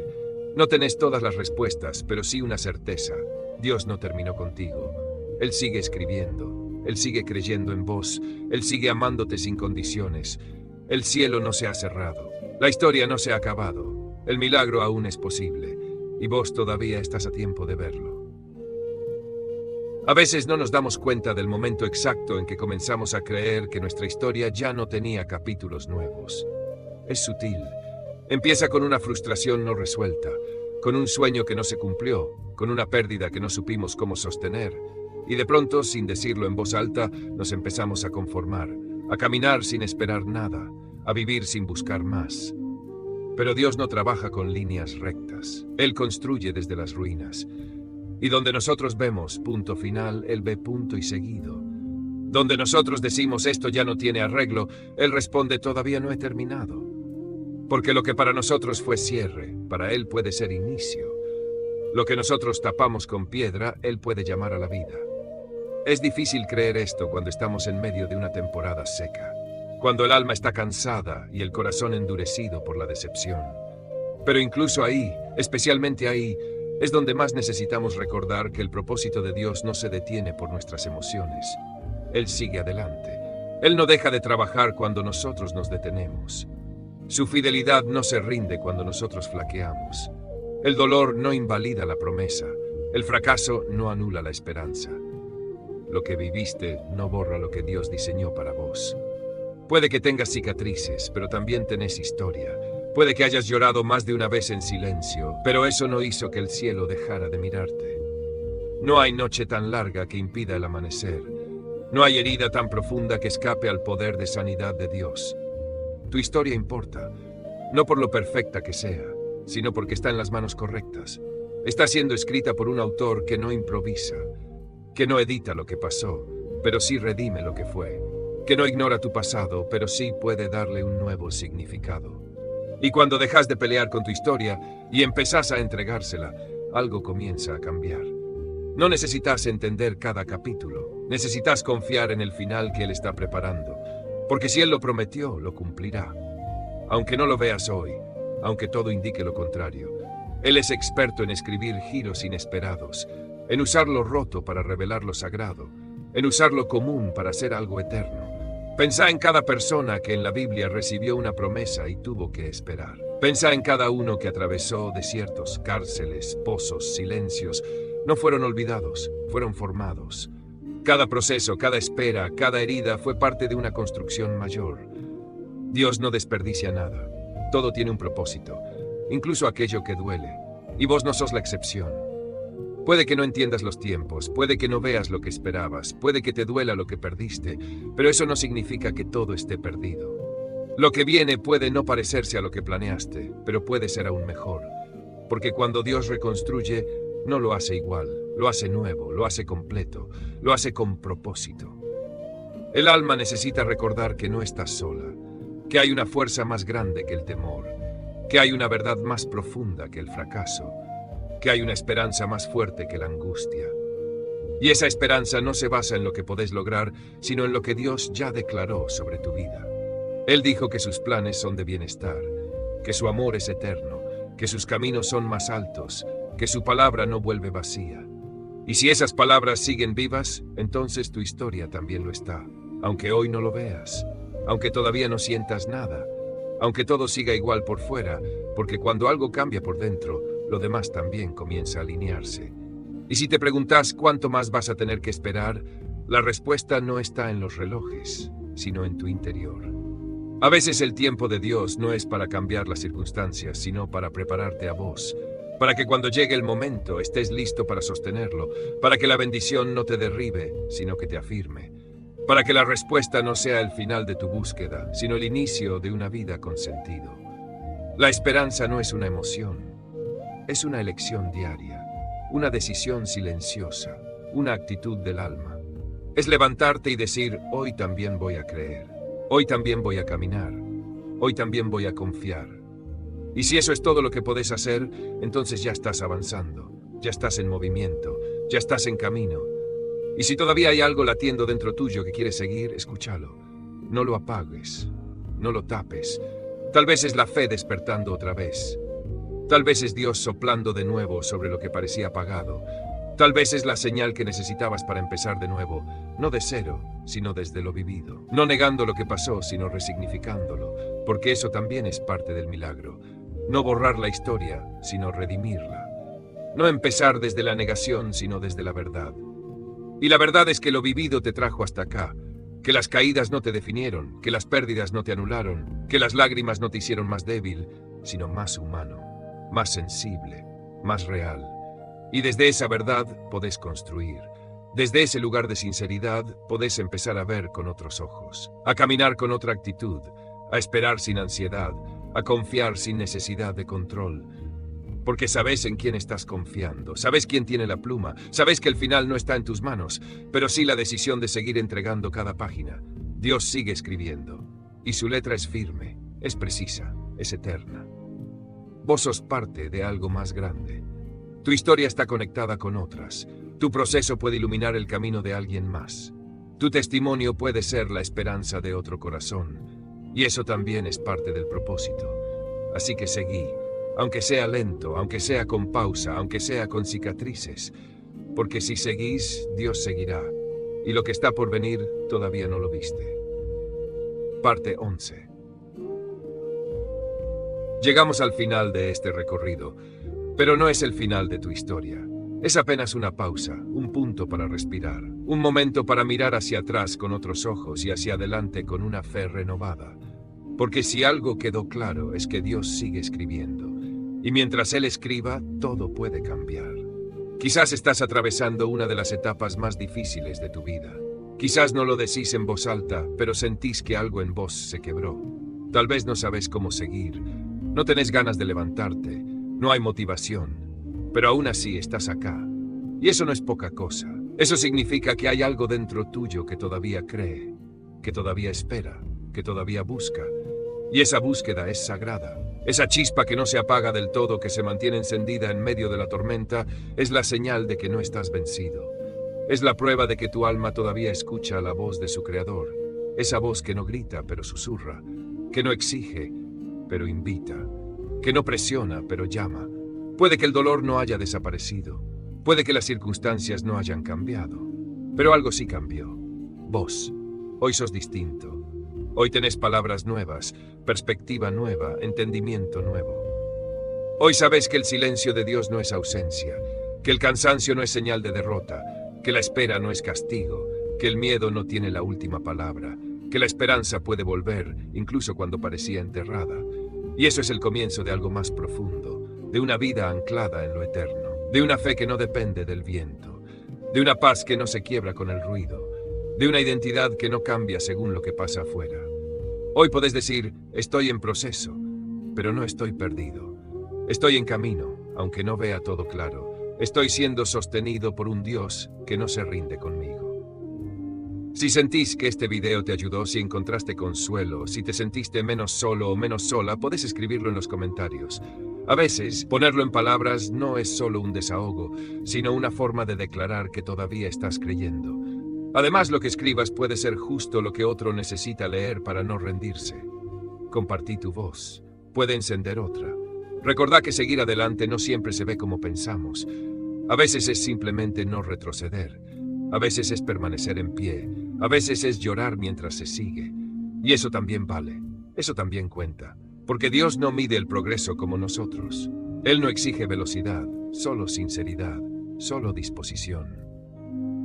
No tenés todas las respuestas, pero sí una certeza. Dios no terminó contigo. Él sigue escribiendo. Él sigue creyendo en vos. Él sigue amándote sin condiciones. El cielo no se ha cerrado. La historia no se ha acabado. El milagro aún es posible. Y vos todavía estás a tiempo de verlo. A veces no nos damos cuenta del momento exacto en que comenzamos a creer que nuestra historia ya no tenía capítulos nuevos. Es sutil. Empieza con una frustración no resuelta, con un sueño que no se cumplió, con una pérdida que no supimos cómo sostener. Y de pronto, sin decirlo en voz alta, nos empezamos a conformar, a caminar sin esperar nada, a vivir sin buscar más. Pero Dios no trabaja con líneas rectas. Él construye desde las ruinas. Y donde nosotros vemos punto final, Él ve punto y seguido. Donde nosotros decimos esto ya no tiene arreglo, Él responde todavía no he terminado. Porque lo que para nosotros fue cierre, para Él puede ser inicio. Lo que nosotros tapamos con piedra, Él puede llamar a la vida. Es difícil creer esto cuando estamos en medio de una temporada seca, cuando el alma está cansada y el corazón endurecido por la decepción. Pero incluso ahí, especialmente ahí, es donde más necesitamos recordar que el propósito de Dios no se detiene por nuestras emociones. Él sigue adelante. Él no deja de trabajar cuando nosotros nos detenemos. Su fidelidad no se rinde cuando nosotros flaqueamos. El dolor no invalida la promesa. El fracaso no anula la esperanza. Lo que viviste no borra lo que Dios diseñó para vos. Puede que tengas cicatrices, pero también tenés historia. Puede que hayas llorado más de una vez en silencio, pero eso no hizo que el cielo dejara de mirarte. No hay noche tan larga que impida el amanecer. No hay herida tan profunda que escape al poder de sanidad de Dios. Tu historia importa, no por lo perfecta que sea, sino porque está en las manos correctas. Está siendo escrita por un autor que no improvisa, que no edita lo que pasó, pero sí redime lo que fue, que no ignora tu pasado, pero sí puede darle un nuevo significado. Y cuando dejas de pelear con tu historia y empezás a entregársela, algo comienza a cambiar. No necesitas entender cada capítulo, necesitas confiar en el final que Él está preparando, porque si Él lo prometió, lo cumplirá. Aunque no lo veas hoy, aunque todo indique lo contrario, Él es experto en escribir giros inesperados, en usar lo roto para revelar lo sagrado, en usar lo común para hacer algo eterno. Pensá en cada persona que en la Biblia recibió una promesa y tuvo que esperar. Pensá en cada uno que atravesó desiertos, cárceles, pozos, silencios. No fueron olvidados, fueron formados. Cada proceso, cada espera, cada herida fue parte de una construcción mayor. Dios no desperdicia nada. Todo tiene un propósito, incluso aquello que duele. Y vos no sos la excepción. Puede que no entiendas los tiempos, puede que no veas lo que esperabas, puede que te duela lo que perdiste, pero eso no significa que todo esté perdido. Lo que viene puede no parecerse a lo que planeaste, pero puede ser aún mejor. Porque cuando Dios reconstruye, no lo hace igual, lo hace nuevo, lo hace completo, lo hace con propósito. El alma necesita recordar que no estás sola, que hay una fuerza más grande que el temor, que hay una verdad más profunda que el fracaso, que hay una esperanza más fuerte que la angustia. Y esa esperanza no se basa en lo que podés lograr, sino en lo que Dios ya declaró sobre tu vida. Él dijo que sus planes son de bienestar, que su amor es eterno, que sus caminos son más altos, que su palabra no vuelve vacía. Y si esas palabras siguen vivas, entonces tu historia también lo está, aunque hoy no lo veas, aunque todavía no sientas nada, aunque todo siga igual por fuera, porque cuando algo cambia por dentro, lo demás también comienza a alinearse. Y si te preguntas cuánto más vas a tener que esperar, la respuesta no está en los relojes, sino en tu interior. A veces el tiempo de Dios no es para cambiar las circunstancias, sino para prepararte a vos, para que cuando llegue el momento estés listo para sostenerlo, para que la bendición no te derribe, sino que te afirme, para que la respuesta no sea el final de tu búsqueda, sino el inicio de una vida con sentido. La esperanza no es una emoción, es una elección diaria, una decisión silenciosa, una actitud del alma. Es levantarte y decir, hoy también voy a creer, hoy también voy a caminar, hoy también voy a confiar. Y si eso es todo lo que podés hacer, entonces ya estás avanzando, ya estás en movimiento, ya estás en camino. Y si todavía hay algo latiendo dentro tuyo que quiere seguir, escúchalo. No lo apagues, no lo tapes. Tal vez es la fe despertando otra vez. Tal vez es Dios soplando de nuevo sobre lo que parecía apagado. Tal vez es la señal que necesitabas para empezar de nuevo, no de cero, sino desde lo vivido. No negando lo que pasó, sino resignificándolo, porque eso también es parte del milagro. No borrar la historia, sino redimirla. No empezar desde la negación, sino desde la verdad. Y la verdad es que lo vivido te trajo hasta acá, que las caídas no te definieron, que las pérdidas no te anularon, que las lágrimas no te hicieron más débil, sino más humano, más sensible, más real. Y desde esa verdad podés construir. Desde ese lugar de sinceridad podés empezar a ver con otros ojos, a caminar con otra actitud, a esperar sin ansiedad, a confiar sin necesidad de control. Porque sabes en quién estás confiando, sabes quién tiene la pluma, sabes que el final no está en tus manos, pero sí la decisión de seguir entregando cada página. Dios sigue escribiendo, y su letra es firme, es precisa. es eterna. Vos sos parte de algo más grande. Tu historia está conectada con otras. Tu proceso puede iluminar el camino de alguien más. Tu testimonio puede ser la esperanza de otro corazón. Y eso también es parte del propósito. Así que seguí, aunque sea lento, aunque sea con pausa, aunque sea con cicatrices. Porque si seguís, Dios seguirá. Y lo que está por venir todavía no lo viste. Parte 11. Llegamos al final de este recorrido, pero no es el final de tu historia. Es apenas una pausa, un punto para respirar, un momento para mirar hacia atrás con otros ojos y hacia adelante con una fe renovada. Porque si algo quedó claro es que Dios sigue escribiendo, y mientras Él escriba, todo puede cambiar. Quizás estás atravesando una de las etapas más difíciles de tu vida. Quizás no lo decís en voz alta, pero sentís que algo en vos se quebró. Tal vez no sabes cómo seguir, no tenés ganas de levantarte, no hay motivación, pero aún así estás acá. Y eso no es poca cosa. Eso significa que hay algo dentro tuyo que todavía cree, que todavía espera, que todavía busca. Y esa búsqueda es sagrada. Esa chispa que no se apaga del todo, que se mantiene encendida en medio de la tormenta, es la señal de que no estás vencido. Es la prueba de que tu alma todavía escucha la voz de su creador. Esa voz que no grita, pero susurra. Que no exige, pero invita. Que no presiona, pero llama. Puede que el dolor no haya desaparecido. Puede que las circunstancias no hayan cambiado. Pero algo sí cambió. Vos. Hoy sos distinto. Hoy tenés palabras nuevas, perspectiva nueva, entendimiento nuevo. Hoy sabes que el silencio de Dios no es ausencia, que el cansancio no es señal de derrota, que la espera no es castigo, que el miedo no tiene la última palabra, que la esperanza puede volver, incluso cuando parecía enterrada. Y eso es el comienzo de algo más profundo, de una vida anclada en lo eterno, de una fe que no depende del viento, de una paz que no se quiebra con el ruido, de una identidad que no cambia según lo que pasa afuera. Hoy podés decir, estoy en proceso, pero no estoy perdido. Estoy en camino, aunque no vea todo claro. Estoy siendo sostenido por un Dios que no se rinde conmigo. Si sentís que este video te ayudó, si encontraste consuelo, si te sentiste menos solo o menos sola, podés escribirlo en los comentarios. A veces, ponerlo en palabras no es solo un desahogo, sino una forma de declarar que todavía estás creyendo. Además, lo que escribas puede ser justo lo que otro necesita leer para no rendirse. Compartí tu voz. Puede encender otra. Recordá que seguir adelante no siempre se ve como pensamos. A veces es simplemente no retroceder. A veces es permanecer en pie. A veces es llorar mientras se sigue. Y eso también vale. Eso también cuenta. Porque Dios no mide el progreso como nosotros. Él no exige velocidad, solo sinceridad, solo disposición.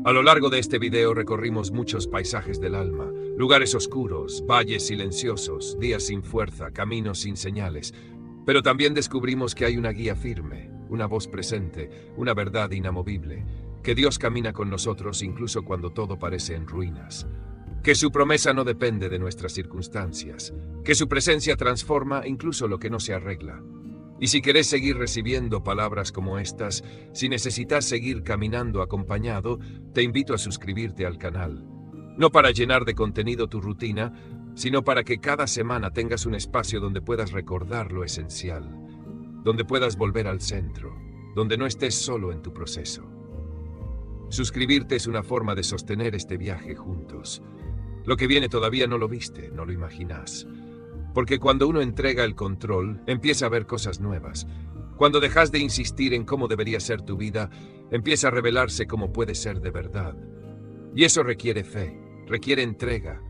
A lo largo de este video recorrimos muchos paisajes del alma, lugares oscuros, valles silenciosos, días sin fuerza, caminos sin señales. Pero también descubrimos que hay una guía firme, una voz presente, una verdad inamovible, que Dios camina con nosotros incluso cuando todo parece en ruinas, que su promesa no depende de nuestras circunstancias, que su presencia transforma incluso lo que no se arregla. Y si querés seguir recibiendo palabras como estas, si necesitas seguir caminando acompañado, te invito a suscribirte al canal. No para llenar de contenido tu rutina, sino para que cada semana tengas un espacio donde puedas recordar lo esencial, donde puedas volver al centro, donde no estés solo en tu proceso. Suscribirte es una forma de sostener este viaje juntos. Lo que viene todavía no lo viste, no lo imaginás. Porque cuando uno entrega el control, empieza a ver cosas nuevas. Cuando dejas de insistir en cómo debería ser tu vida, empieza a revelarse cómo puede ser de verdad. Y eso requiere fe, requiere entrega,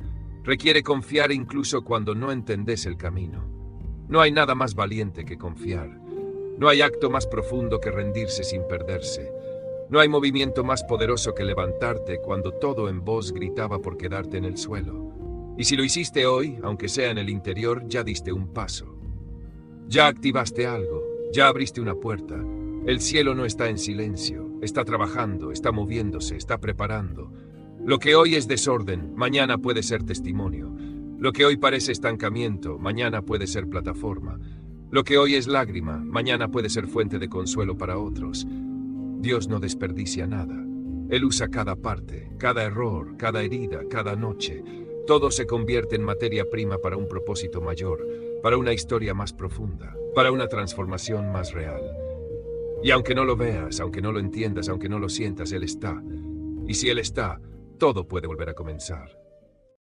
requiere confiar incluso cuando no entendés el camino. No hay nada más valiente que confiar. No hay acto más profundo que rendirse sin perderse. No hay movimiento más poderoso que levantarte cuando todo en vos gritaba por quedarte en el suelo. Y si lo hiciste hoy, aunque sea en el interior, ya diste un paso. Ya activaste algo, ya abriste una puerta. El cielo no está en silencio, está trabajando, está moviéndose, está preparando. Lo que hoy es desorden, mañana puede ser testimonio. Lo que hoy parece estancamiento, mañana puede ser plataforma. Lo que hoy es lágrima, mañana puede ser fuente de consuelo para otros. Dios no desperdicia nada. Él usa cada parte, cada error, cada herida, cada noche. Todo se convierte en materia prima para un propósito mayor. para una historia más profunda, para una transformación más real. Y aunque no lo veas, aunque no lo entiendas, aunque no lo sientas, Él está. Y si Él está, todo puede volver a comenzar.